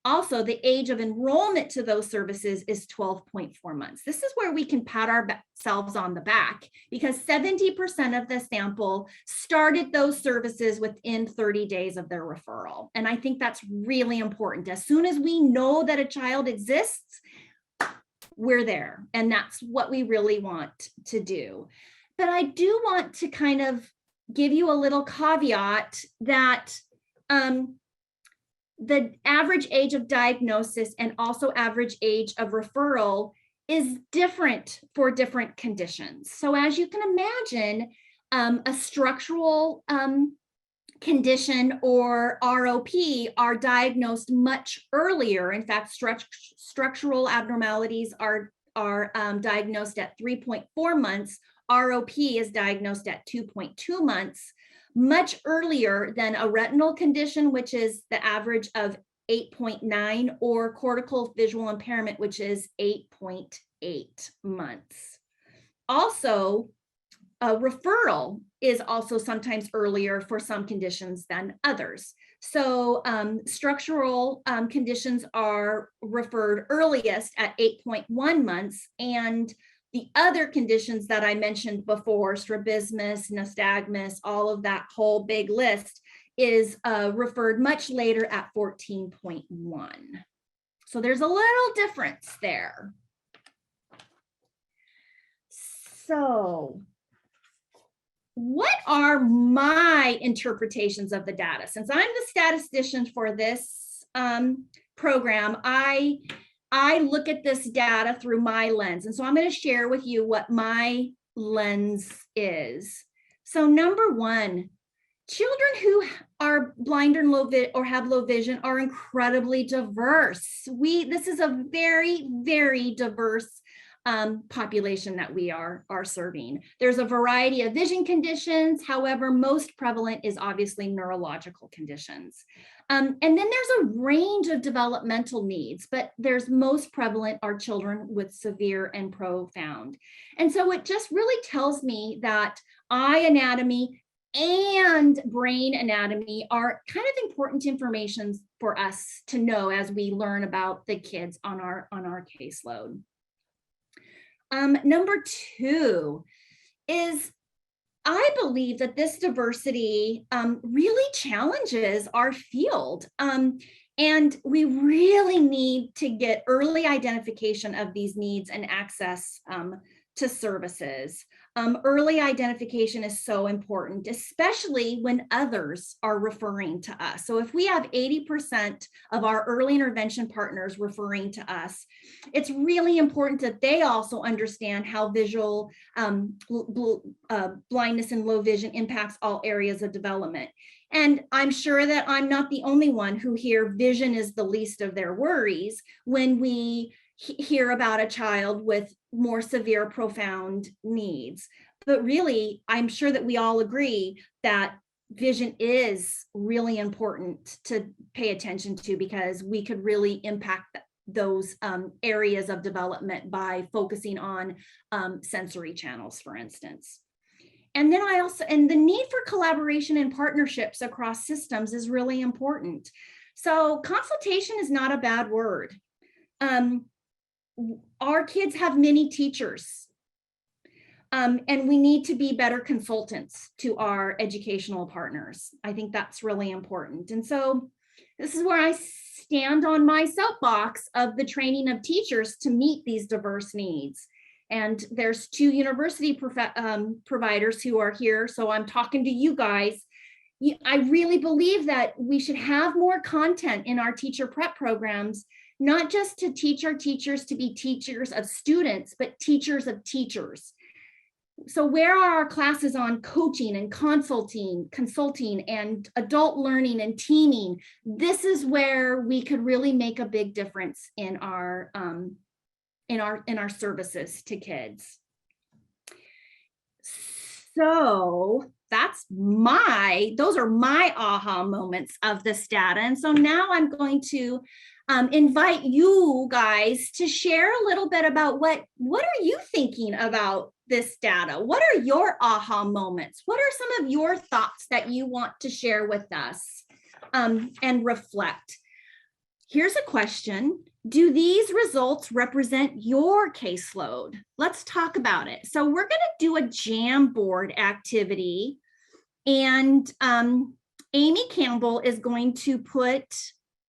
Also, the age of enrollment to those services is 12.4 months. This is where we can pat ourselves on the back, because 70% of the sample started those services within 30 days of their referral. And I think that's really important. As soon as we know that a child exists, we're there. And that's what we really want to do. But I do want to kind of give you a little caveat that the average age of diagnosis and also average age of referral is different for different conditions. So as you can imagine, a structural condition or ROP are diagnosed much earlier. In fact, structural abnormalities are diagnosed at 3.4 months. ROP is diagnosed at 2.2 months. Much earlier than a retinal condition, which is the average of 8.9, or cortical visual impairment, which is 8.8 months. Also, a referral is also sometimes earlier for some conditions than others. So structural conditions are referred earliest at 8.1 months, and the other conditions that I mentioned before, strabismus, nystagmus, all of that whole big list, is referred much later at 14.1. So there's a little difference there. So what are my interpretations of the data? Since I'm the statistician for this program, I look at this data through my lens. And so I'm going to share with you what my lens is. So number one, children who are blind or or have low vision are incredibly diverse. This is a very, very diverse population that we are serving. There's a variety of vision conditions. However, most prevalent is obviously neurological conditions. And then there's a range of developmental needs, but there's most prevalent are children with severe and profound. And so it just really tells me that eye anatomy and brain anatomy are kind of important information for us to know as we learn about the kids on our caseload. Number two is, I believe that this diversity really challenges our field. And we really need to get early identification of these needs and access to services. Early identification is so important, especially when others are referring to us. So if we have 80% of our early intervention partners referring to us, it's really important that they also understand how visual blindness and low vision impacts all areas of development. And I'm sure that I'm not the only one who hear vision is the least of their worries when we hear about a child with more severe, profound needs. But really, I'm sure that we all agree that vision is really important to pay attention to, because we could really impact those areas of development by focusing on sensory channels, for instance. And then and the need for collaboration and partnerships across systems is really important. So consultation is not a bad word. Our kids have many teachers. And we need to be better consultants to our educational partners. I think that's really important. And so this is where I stand on my soapbox of the training of teachers to meet these diverse needs. And there's 2 university providers who are here, so I'm talking to you guys. I really believe that we should have more content in our teacher prep programs, not just to teach our teachers to be teachers of students, but teachers of teachers. So where are our classes on coaching and consulting and adult learning and teaming? This is where we could really make a big difference in our services to kids. So those are my aha moments of this data. And so now I'm going to invite you guys to share a little bit about what are you thinking about this data? What are your aha moments? What are some of your thoughts that you want to share with us and reflect? Here's a question. Do these results represent your caseload? Let's talk about it. So we're going to do a Jamboard activity, and Amy Campbell is going to put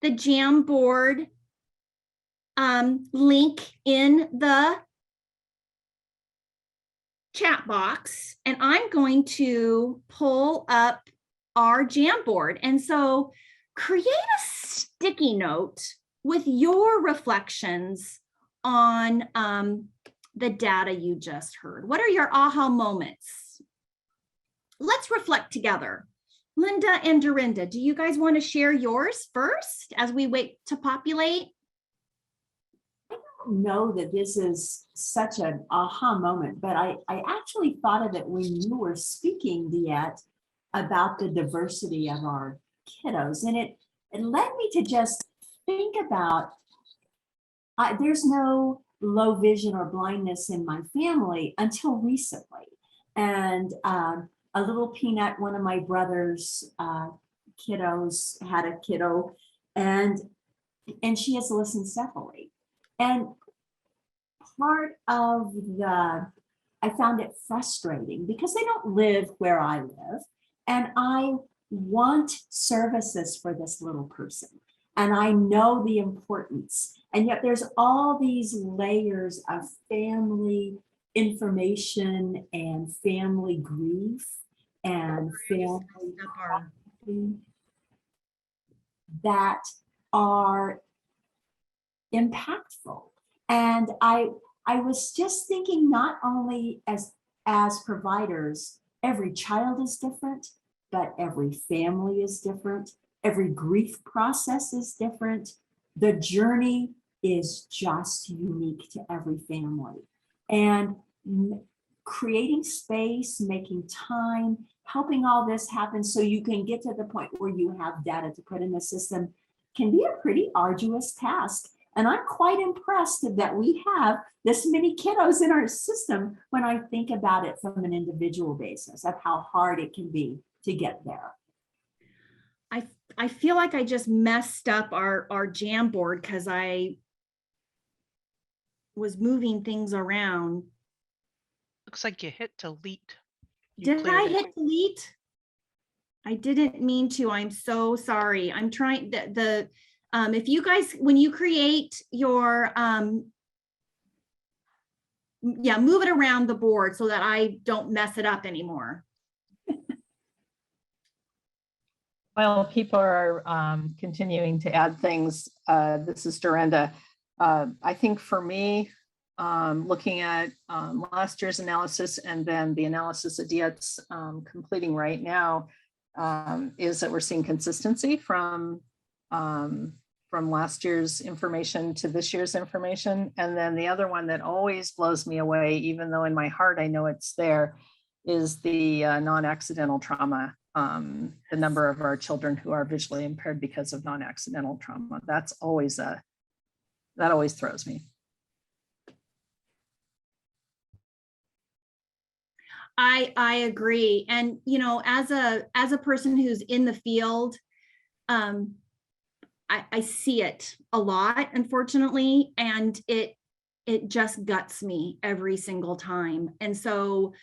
the Jamboard link in the chat box, and I'm going to pull up our Jamboard. And so create a sticky note with your reflections on the data you just heard. What are your aha moments? Let's reflect together. Linda and Dorinda, do you guys want to share yours first as we wait to populate?
I don't know that this is such an aha moment, but I actually thought of it when you were speaking, Diet, about the diversity of our kiddos. And it led me to just think about, there's no low vision or blindness in my family until recently. And a little Peanut, one of my brother's kiddos, had a kiddo, and she has lissencephaly. And part of I found it frustrating because they don't live where I live, and I want services for this little person. And I know the importance, and yet there's all these layers of family information and family grief and family that are impactful. And I was just thinking, not only as providers, every child is different, but every family is different. Every grief process is different. The journey is just unique to every family. And creating space, making time, helping all this happen so you can get to the point where you have data to put in the system can be a pretty arduous task. And I'm quite impressed that we have this many kiddos in our system when I think about it from an individual basis of how hard it can be to get there.
I feel like I just messed up our Jamboard because I was moving things around.
Looks like you hit delete.
Did I hit delete? I didn't mean to. I'm so sorry. I'm trying if you guys, when you create your move it around the board so that I don't mess it up anymore.
While people are continuing to add things, this is Dorinda. I think for me, looking at last year's analysis and then the analysis that Diet's completing right now, is that we're seeing consistency from last year's information to this year's information. And then the other one that always blows me away, even though in my heart I know it's there, is the non-accidental trauma, the number of our children who are visually impaired because of non-accidental trauma. That's always that always throws me.
I agree. And, you know, as a person who's in the field, I see it a lot, unfortunately, and it just guts me every single time. And so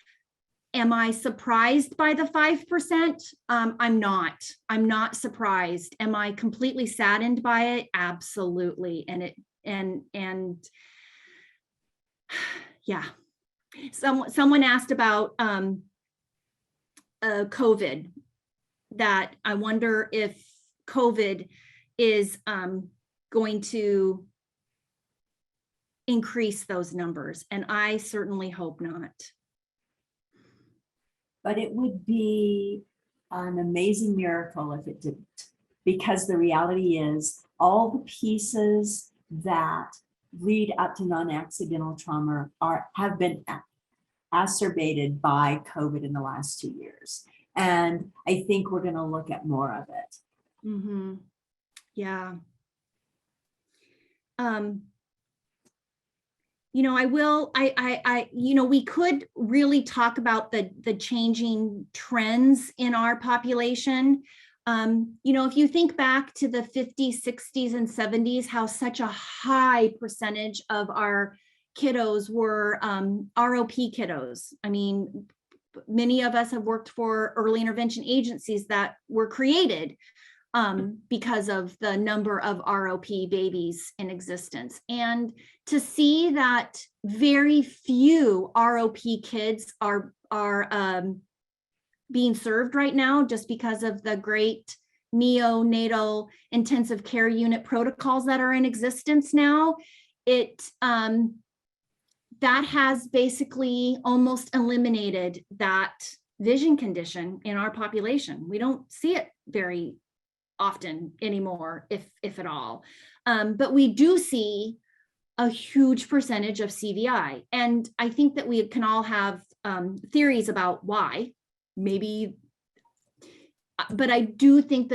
am I surprised by the 5%? I'm not surprised. Am I completely saddened by it? Absolutely. And yeah. Someone asked about COVID, that I wonder if COVID is going to increase those numbers, and I certainly hope not.
But it would be an amazing miracle if it didn't, because the reality is all the pieces that lead up to non-accidental trauma have been exacerbated by COVID in the last 2 years. And I think we're going to look at more of it.
Mm-hmm. Yeah. You know, you know, we could really talk about the changing trends in our population. You know, if you think back to the 50s, 60s, and 70s, how such a high percentage of our kiddos were ROP kiddos. I mean, many of us have worked for early intervention agencies that were created because of the number of ROP babies in existence. And to see that very few ROP kids are being served right now just because of the great neonatal intensive care unit protocols that are in existence now, that has basically almost eliminated that vision condition in our population. We don't see it very often anymore, if at all. But we do see a huge percentage of CVI. And I think that we can all have theories about why, maybe, but I do think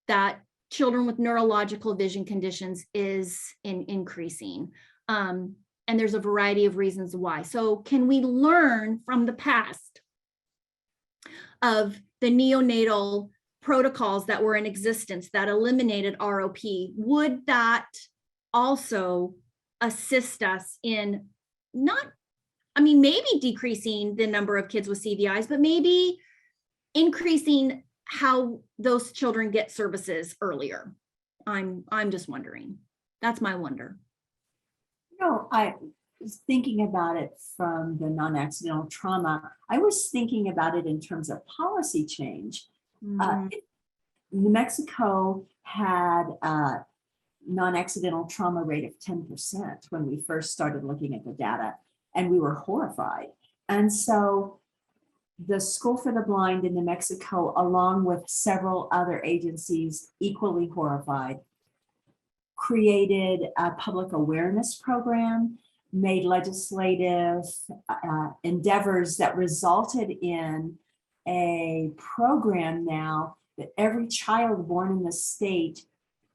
that children with neurological vision conditions is increasing. And there's a variety of reasons why. So can we learn from the past of the neonatal protocols that were in existence that eliminated ROP? Would that also assist us in maybe decreasing the number of kids with CVIs, but maybe increasing how those children get services earlier? I'm just wondering. That's my wonder.
No, I was thinking about it from the non-accidental trauma. I was thinking about it in terms of policy change. New Mexico had a non-accidental trauma rate of 10% when we first started looking at the data, and we were horrified. And so the School for the Blind in New Mexico, along with several other agencies equally horrified, created a public awareness program, made legislative endeavors that resulted in a program now that every child born in the state,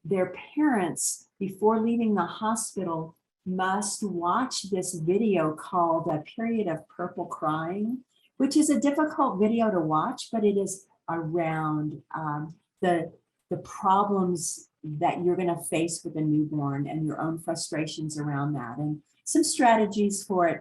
their parents, before leaving the hospital, must watch this video called A Period of Purple Crying, which is a difficult video to watch, but it is around the problems that you're going to face with a newborn and your own frustrations around that, and some strategies for it.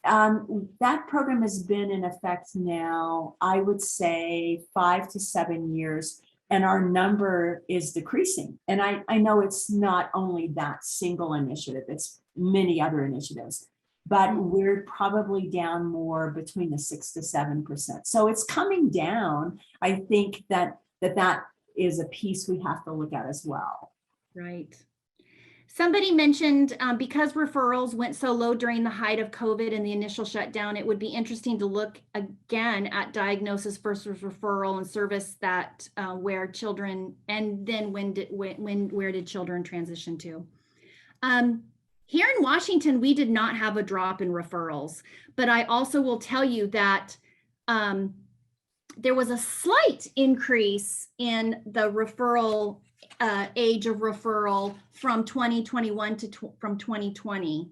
That program has been in effect now, I would say 5 to 7 years, and our number is decreasing. And I know it's not only that single initiative, it's many other initiatives, but we're probably down more between the 6 to 7%. So it's coming down. I think that is a piece we have to look at as well.
Right. Somebody mentioned because referrals went so low during the height of COVID and the initial shutdown, it would be interesting to look again at diagnosis versus referral and service that where children, and then where did children transition to? Here in Washington, we did not have a drop in referrals, but I also will tell you that there was a slight increase in the referral age of referral from 2021 to from 2020,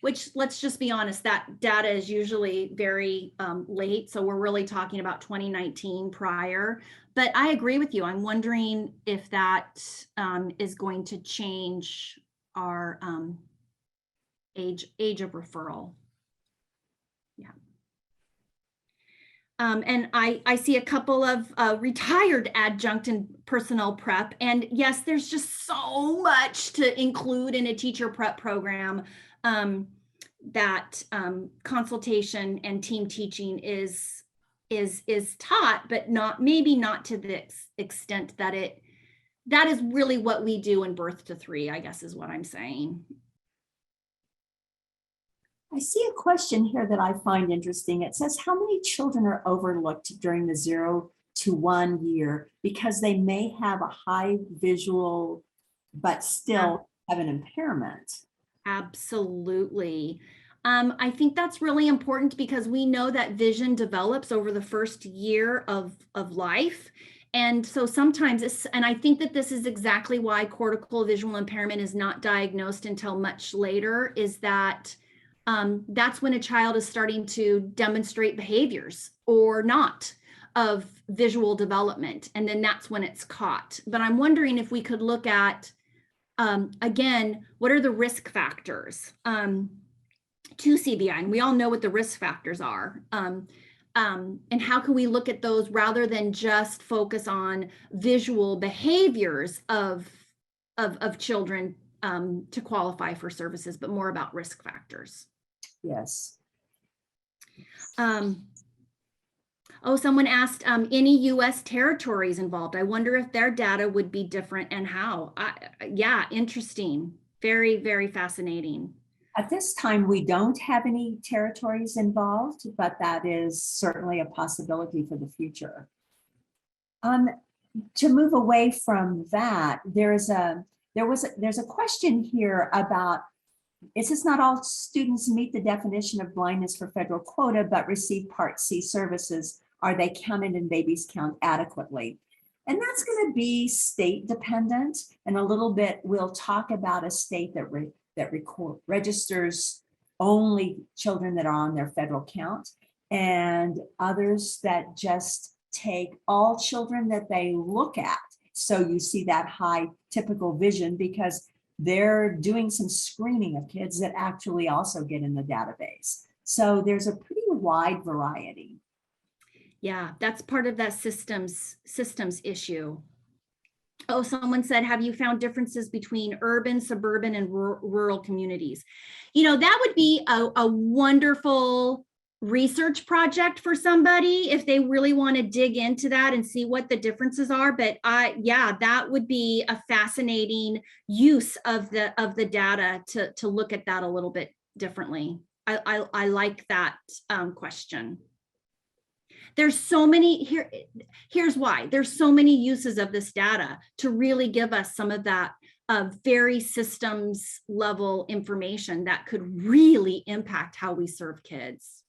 which, let's just be honest, that data is usually very late. So we're really talking about 2019 prior. But I agree with you. I'm wondering if that is going to change our age of referral. Yeah. And I see a couple of retired adjunct and personnel prep. And yes, there's just so much to include in a teacher prep program that consultation and team teaching is taught, but maybe not to the extent that that is really what we do in birth to 3, I guess is what I'm saying.
I see a question here that I find interesting. It says, how many children are overlooked during the 0 to 1 year because they may have a high visual, but still have an impairment?
Absolutely. I think that's really important because we know that vision develops over the first year of life. And so sometimes and I think that this is exactly why cortical visual impairment is not diagnosed until much later, is that that's when a child is starting to demonstrate behaviors or not of visual development. And then that's when it's caught. But I'm wondering if we could look at, again, what are the risk factors to CVI? And we all know what the risk factors are. And how can we look at those rather than just focus on visual behaviors of children to qualify for services, but more about risk factors?
Yes.
Oh, someone asked, any US territories involved? I wonder if their data would be different and how. Yeah, interesting. Very, very fascinating.
At this time, we don't have any territories involved, but that is certainly a possibility for the future. To move away from that, there's a question here about, it says not all students meet the definition of blindness for federal quota, but receive Part C services. Are they counted in Babies Count adequately? And that's going to be state dependent. And a little bit, we'll talk about a state that registers only children that are on their count count, and others that just take all children that they look at. So you see that high typical vision because they're doing some screening of kids that actually also get in the database. So there's a pretty wide variety.
Yeah, that's part of that systems issue. Oh, someone said, have you found differences between urban, suburban, and rural communities? You know, that would be a wonderful research project for somebody if they really want to dig into that and see what the differences are. But yeah, that would be a fascinating use of the data to look at that a little bit differently. I like that question. There's so many here's why there's so many uses of this data to really give us some of that very systems level information that could really impact how we serve kids.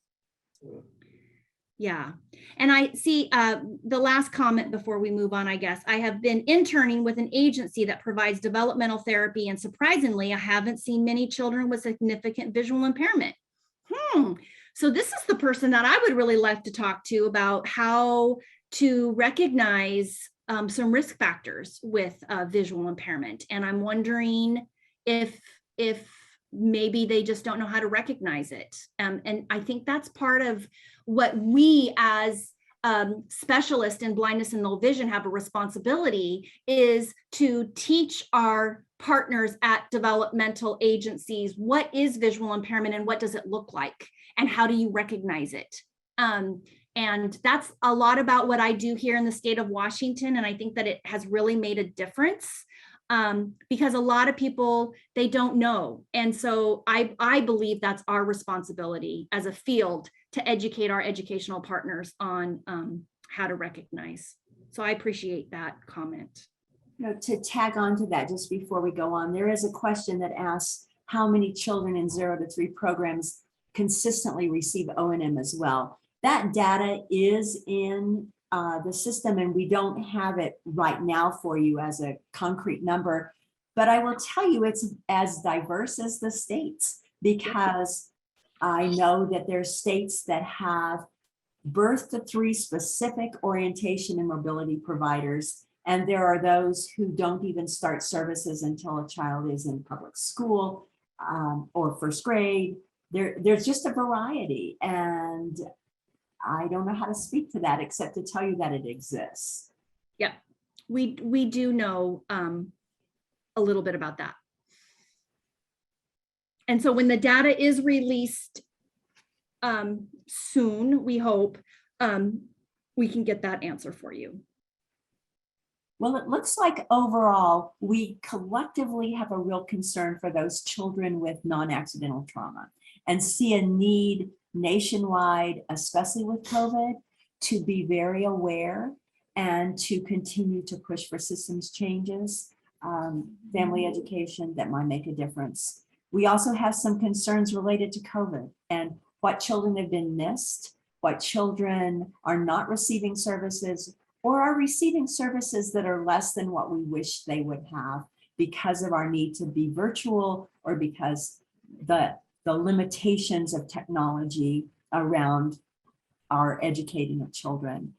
Yeah. And I see the last comment before we move on, I guess. I have been interning with an agency that provides developmental therapy, and surprisingly, I haven't seen many children with significant visual impairment. So this is the person that I would really like to talk to about how to recognize some risk factors with visual impairment. And I'm wondering if maybe they just don't know how to recognize it. And I think that's part of what we as specialists in blindness and low vision have a responsibility, is to teach our partners at developmental agencies what is visual impairment and what does it look like and how do you recognize it. And that's a lot about what I do here in the state of Washington. And I think that it has really made a difference because a lot of people, they don't know. And so I believe that's our responsibility as a field to educate our educational partners on how to recognize. So I appreciate that comment.
You know, to tag on to that, just before we go on, there is a question that asks how many children in 0 to 3 programs consistently receive O&M as well. That data is in the system, and we don't have it right now for you as a concrete number, but I will tell you it's as diverse as the states, because I know that there's states that have birth to 3 specific orientation and mobility providers, and there are those who don't even start services until a child is in public school or first grade. There's just a variety, and I don't know how to speak to that except to tell you that it exists.
Yeah, we do know a little bit about that. And so when the data is released soon, we hope we can get that answer for you.
Well, it looks like overall, we collectively have a real concern for those children with non-accidental trauma and see a need nationwide, especially with COVID, to be very aware and to continue to push for systems changes, family education that might make a difference. We also have some concerns related to COVID and what children have been missed, what children are not receiving services, or are receiving services that are less than what we wish they would have because of our need to be virtual or because the limitations of technology around our educating of children.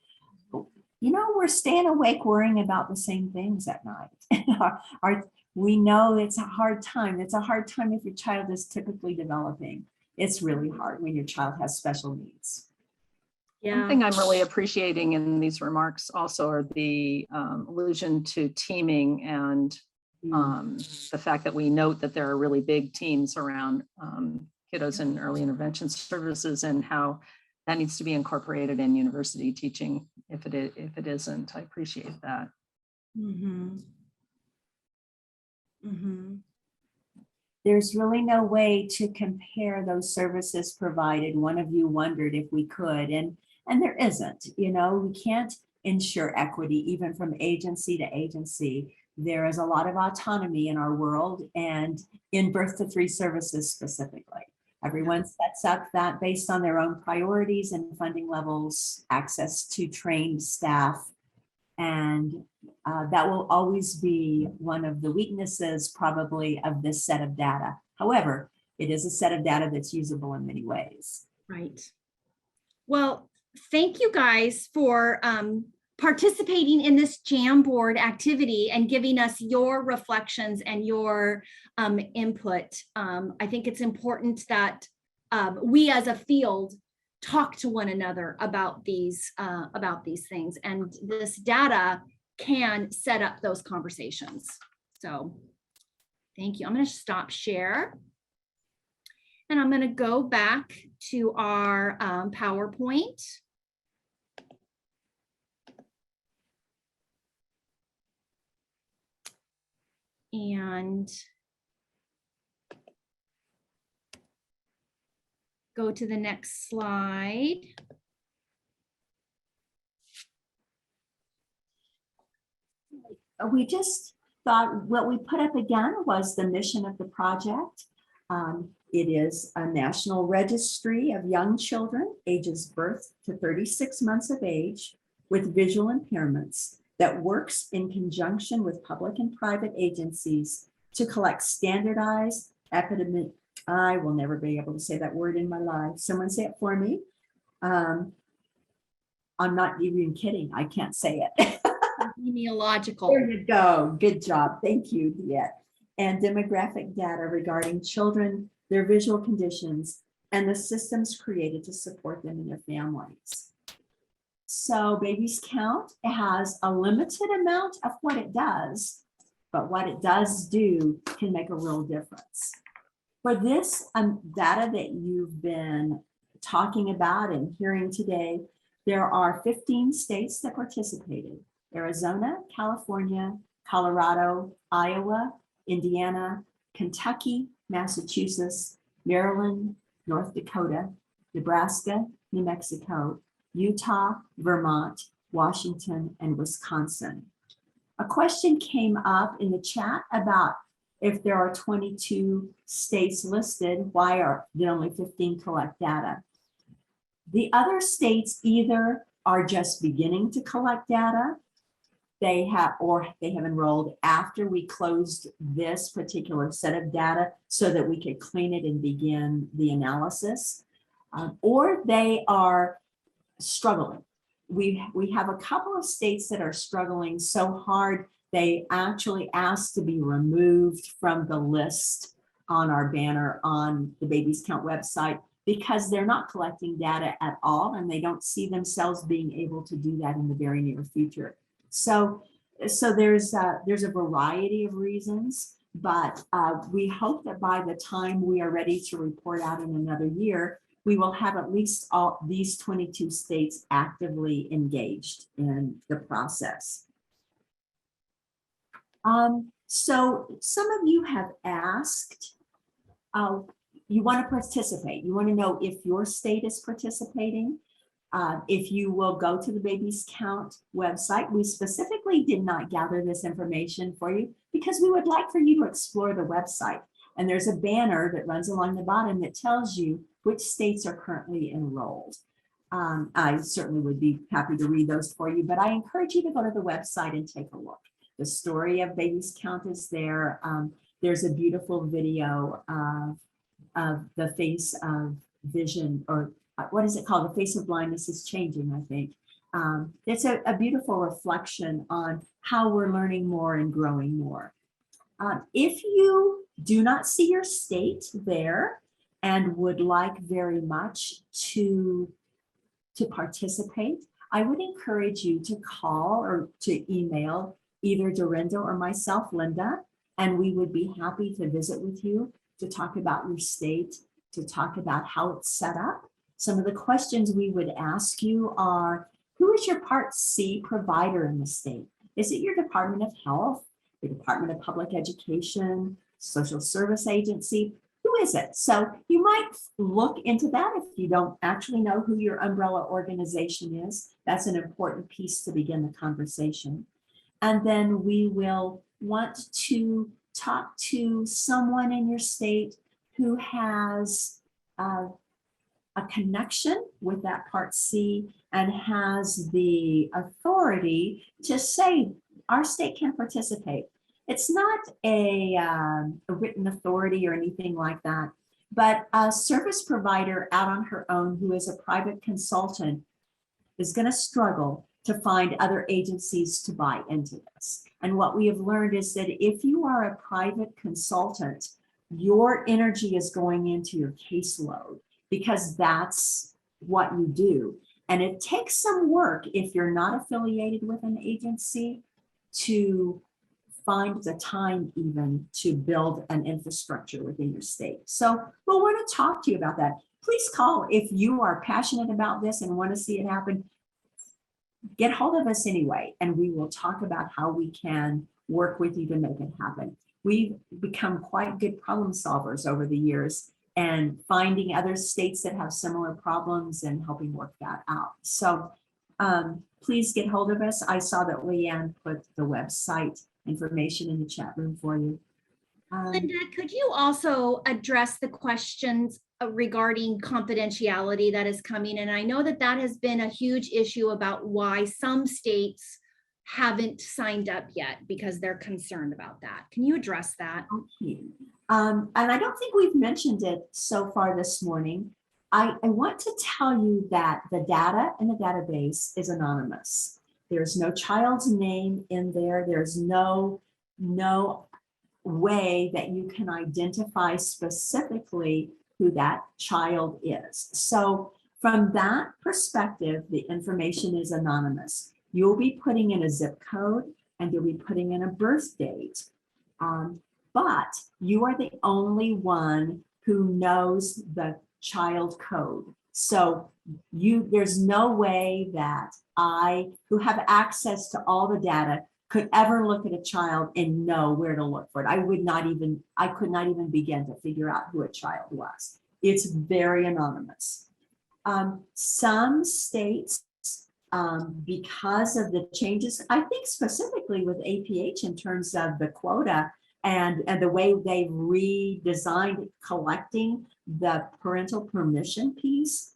You know, we're staying awake worrying about the same things at night. We know it's a hard time. It's a hard time if your child is typically developing. It's really hard when your child has special needs.
Yeah.
One thing I'm really appreciating in these remarks also are the allusion to teaming and the fact that we note that there are really big teams around kiddos and early intervention services, and how that needs to be incorporated in university teaching if it isn't. I appreciate that.
Mm-hmm. Mm-hmm.
There's really no way to compare those services provided. One of you wondered if we could, and there isn't. You know, we can't ensure equity even from agency to agency. There is a lot of autonomy in our world and in birth to 3 services specifically. Everyone sets up that based on their own priorities and funding levels, access to trained staff. And that will always be one of the weaknesses probably of this set of data. However, it is a set of data that's usable in many ways.
Right. Well, thank you guys for participating in this Jamboard activity and giving us your reflections and your input. I think it's important that we as a field talk to one another about these things, and this data can set up those conversations. So thank you. I'm going to stop share. And I'm going to go back to our PowerPoint. And go to the next slide.
We just thought what we put up again was the mission of the project. It is a national registry of young children ages birth to 36 months of age with visual impairments that works in conjunction with public and private agencies to collect standardized epidemic. I will never be able to say that word in my life. Someone say it for me. I'm not even kidding. I can't say it.
Epidemiological.
There you go. Good job. Thank you, Diet. And demographic data regarding children, their visual conditions, and the systems created to support them and their families. So Babies Count has a limited amount of what it does, but what it does do can make a real difference. For this data that you've been talking about and hearing today, there are 15 states that participated: Arizona, California, Colorado, Iowa, Indiana, Kentucky, Massachusetts, Maryland, North Dakota, Nebraska, New Mexico, Utah, Vermont, Washington, and Wisconsin. A question came up in the chat about if there are 22 states listed, why did only 15 collect data? The other states either are just beginning to collect data, they have enrolled after we closed this particular set of data so that we could clean it and begin the analysis, or they are struggling. We have a couple of states that are struggling so hard they actually asked to be removed from the list on our banner on the Babies Count website because they're not collecting data at all and they don't see themselves being able to do that in the very near future. So there's a variety of reasons, but we hope that by the time we are ready to report out in another year, we will have at least all these 22 states actively engaged in the process. So some of you have asked, you want to participate. You want to know if your state is participating. If you will go to the Babies Count website, we specifically did not gather this information for you because we would like for you to explore the website. And there's a banner that runs along the bottom that tells you which states are currently enrolled. I certainly would be happy to read those for you, but I encourage you to go to the website and take a look. The story of Babies Count is there. There's a beautiful video of the face of vision, or what is it called? The face of blindness is changing, I think. It's a beautiful reflection on how we're learning more and growing more. If you do not see your state there and would like very much to participate, I would encourage you to call or to email either Dorinda or myself, Linda, and we would be happy to visit with you to talk about your state, to talk about how it's set up. Some of the questions we would ask you are, who is your Part C provider in the state? Is it your Department of Health, your Department of Public Education, Social Service Agency? Who is it? So you might look into that if you don't actually know who your umbrella organization is. That's an important piece to begin the conversation. And then we will want to talk to someone in your state who has a connection with that Part C and has the authority to say our state can participate. It's not a written authority or anything like that, but a service provider out on her own who is a private consultant is going to struggle to find other agencies to buy into this. And what we have learned is that if you are a private consultant, your energy is going into your caseload because that's what you do. And it takes some work if you're not affiliated with an agency to find the time even to build an infrastructure within your state. So we'll want to talk to you about that. Please call if you are passionate about this and want to see it happen. Get hold of us anyway, and we will talk about how we can work with you to make it happen. We've become quite good problem solvers over the years and finding other states that have similar problems and helping work that out. So please get hold of us. I saw that Leanne put the website information in the chat room for you.
Linda, could you also address the questions regarding confidentiality that is coming? And I know that that has been a huge issue about why some states haven't signed up yet because they're concerned about that. Can you address that?
Okay. And I don't think we've mentioned it so far this morning. I want to tell you that the data in the database is anonymous. There's no child's name in there. There's no way that you can identify specifically who that child is. So from that perspective, the information is anonymous. You'll be putting in a zip code and you'll be putting in a birth date, but you are the only one who knows the child code. So there's no way that I, who have access to all the data, could ever look at a child and know where to look for it. I could not even begin to figure out who a child was. It's very anonymous. Some states, because of the changes, I think specifically with APH in terms of the quota and the way they've redesigned collecting the parental permission piece,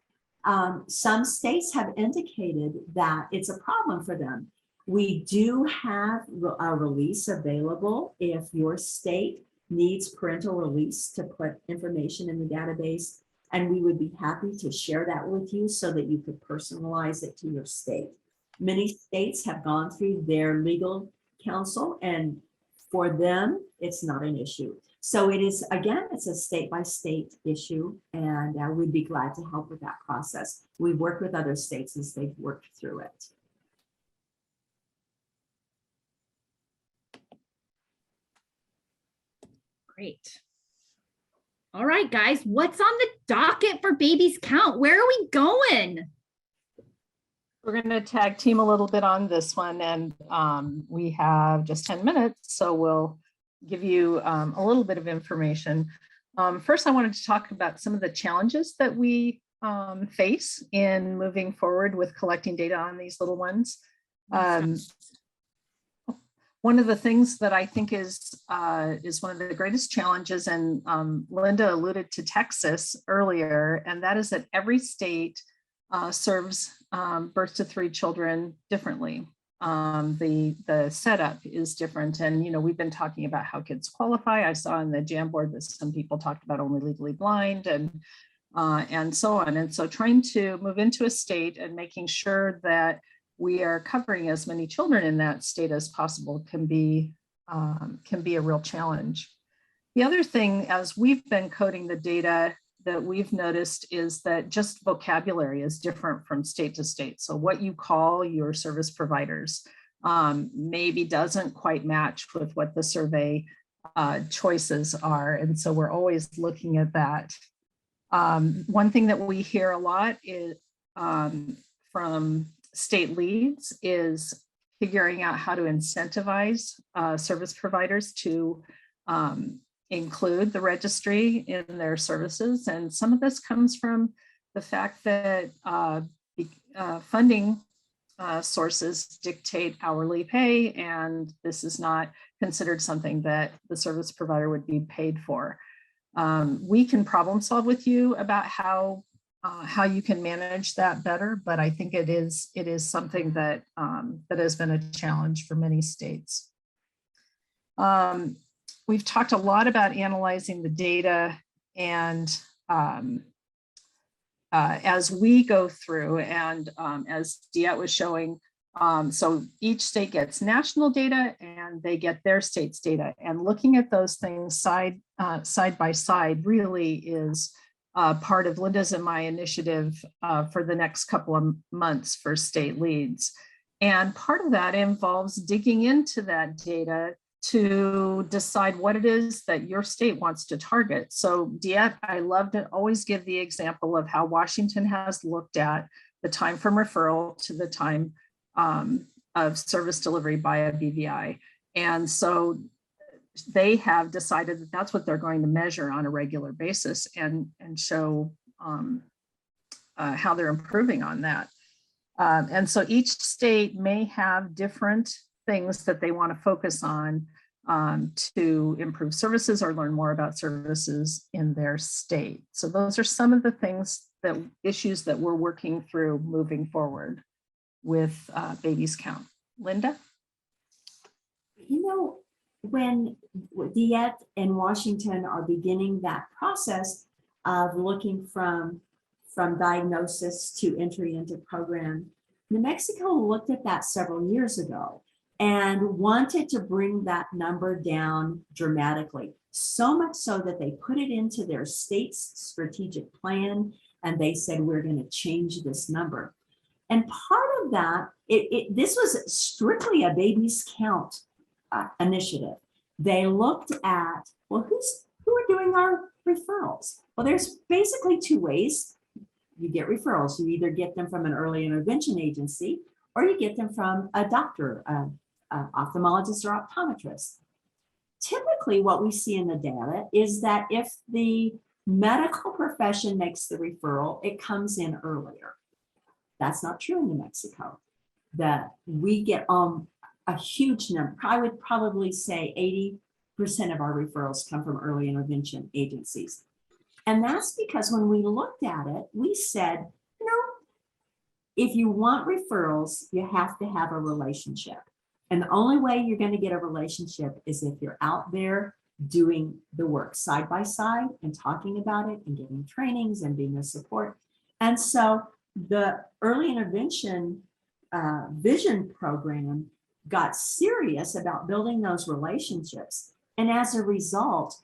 Some states have indicated that it's a problem for them. We do have a release available if your state needs parental release to put information in the database, and we would be happy to share that with you so that you could personalize it to your state. Many states have gone through their legal counsel, and for them, it's not an issue. So it is, again, it's a state-by-state issue, and we'd be glad to help with that process. We've worked with other states as they've worked through it.
Great. All right, guys, what's on the docket for Babies Count? Where are we going?
We're going to tag team a little bit on this one, and we have just 10 minutes, so we'll give you a little bit of information. First, I wanted to talk about some of the challenges that we face in moving forward with collecting data on these little ones. One of the things that I think is one of the greatest challenges, and Linda alluded to Texas earlier, and that is that every state serves birth to 3 children differently. The setup is different, and we've been talking about how kids qualify. I saw on the Jamboard that some people talked about only legally blind and so on. And so trying to move into a state and making sure that we are covering as many children in that state as possible can be a real challenge. The other thing, as we've been coding the data, that we've noticed is that just vocabulary is different from state to state. So what you call your service providers maybe doesn't quite match with what the survey choices are. And so we're always looking at that. One thing that we hear a lot is from state leads is figuring out how to incentivize service providers to include the registry in their services. And some of this comes from the fact that funding sources dictate hourly pay, and this is not considered something that the service provider would be paid for. We can problem solve with you about how you can manage that better, but I think it is something that that has been a challenge for many states. We've talked a lot about analyzing the data, and as we go through, and as Diet was showing, so each state gets national data and they get their state's data, and looking at those things side by side really is part of Linda's and my initiative for the next couple of months for state leads. And part of that involves digging into that data to decide what it is that your state wants to target. So Diet, I love to always give the example of how Washington has looked at the time from referral to the time of service delivery by a BVI. And so they have decided that that's what they're going to measure on a regular basis and show how they're improving on that. And so each state may have different things that they want to focus on to improve services or learn more about services in their state. So those are some of the issues that we're working through moving forward with Babies Count. Linda?
When Diet and Washington are beginning that process of looking from diagnosis to entry into program, New Mexico looked at that several years ago and wanted to bring that number down dramatically, so much so that they put it into their state's strategic plan, and they said, we're going to change this number. And part of that, this was strictly a Babies Count initiative. They looked at, well, who are doing our referrals? Well, there's basically 2 ways you get referrals. You either get them from an early intervention agency, or you get them from a doctor, ophthalmologist or optometrist. Typically, what we see in the data is that if the medical profession makes the referral, it comes in earlier. That's not true in New Mexico. That we get a huge number. I would probably say 80% of our referrals come from early intervention agencies. And that's because when we looked at it, we said, no If you want referrals, you have to have a relationship. And the only way you're going to get a relationship is if you're out there doing the work side by side and talking about it and giving trainings and being a support. And so the early intervention vision program got serious about building those relationships. And as a result,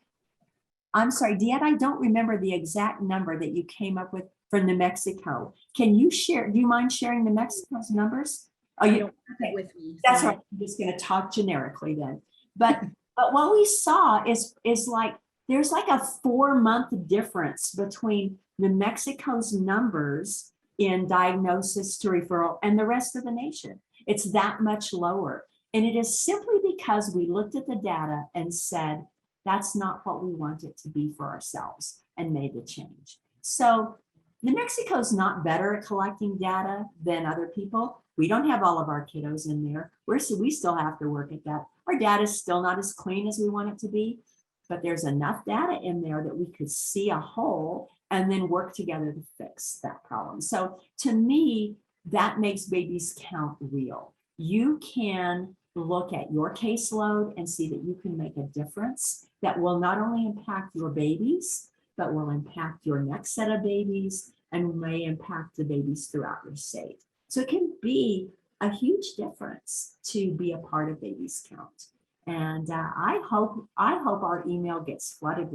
I'm sorry, Deanne, I don't remember the exact number that you came up with for New Mexico. Can you share, do you mind sharing New Mexico's numbers? Oh, you don't
have it with me.
That's right. I'm just going to talk generically then. But what we saw is like there's like a 4-month difference between New Mexico's numbers in diagnosis to referral and the rest of the nation. It's that much lower. And it is simply because we looked at the data and said, that's not what we want it to be for ourselves, and made the change. So New Mexico's not better at collecting data than other people. We don't have all of our kiddos in there. We still have to work at that. Our data is still not as clean as we want it to be, but there's enough data in there that we could see a hole and then work together to fix that problem. So to me, that makes Babies Count real. You can look at your caseload and see that you can make a difference that will not only impact your babies, but will impact your next set of babies and may impact the babies throughout your state. So it can be a huge difference to be a part of Babies Count. And I hope our email gets flooded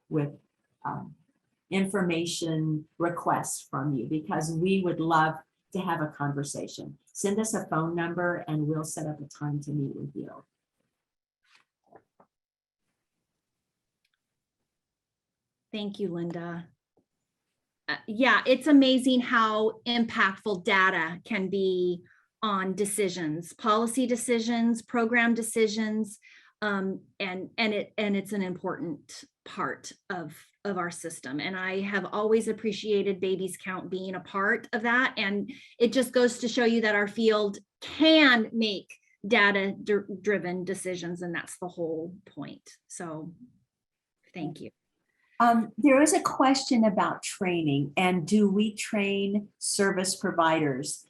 with information requests from you, because we would love to have a conversation. Send us a phone number and we'll set up a time to meet with you.
Thank you, Linda. Yeah, it's amazing how impactful data can be on decisions, policy decisions, program decisions, and it's an important part of our system. And I have always appreciated Babies Count being a part of that. And it just goes to show you that our field can make data-driven decisions, and that's the whole point. So thank you.
There is a question about training, and do we train service providers?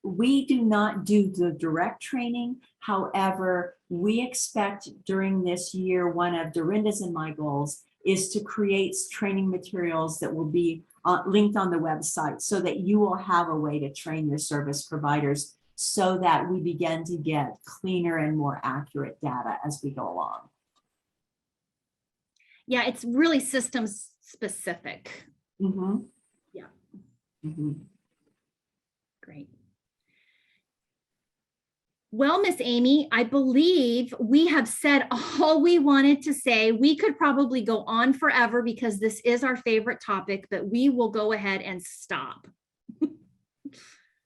We do not do the direct training. However, we expect during this year, one of Dorinda's and my goals is to create training materials that will be linked on the website so that you will have a way to train your service providers so that we begin to get cleaner and more accurate data as we go along.
Yeah, it's really systems specific.
Mm-hmm.
Yeah.
Mm-hmm.
Great. Well, Miss Amy, I believe we have said all we wanted to say. We could probably go on forever because this is our favorite topic, but we will go ahead and stop.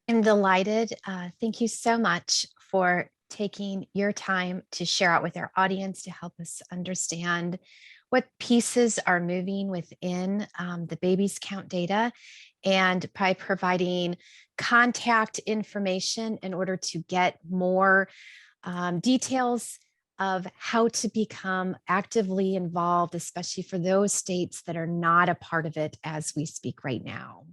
I'm delighted. Thank you so much for taking your time to share out with our audience to help us understand what pieces are moving within the Babies Count data, and by providing contact information in order to get more details of how to become actively involved, especially for those states that are not a part of it as we speak right now.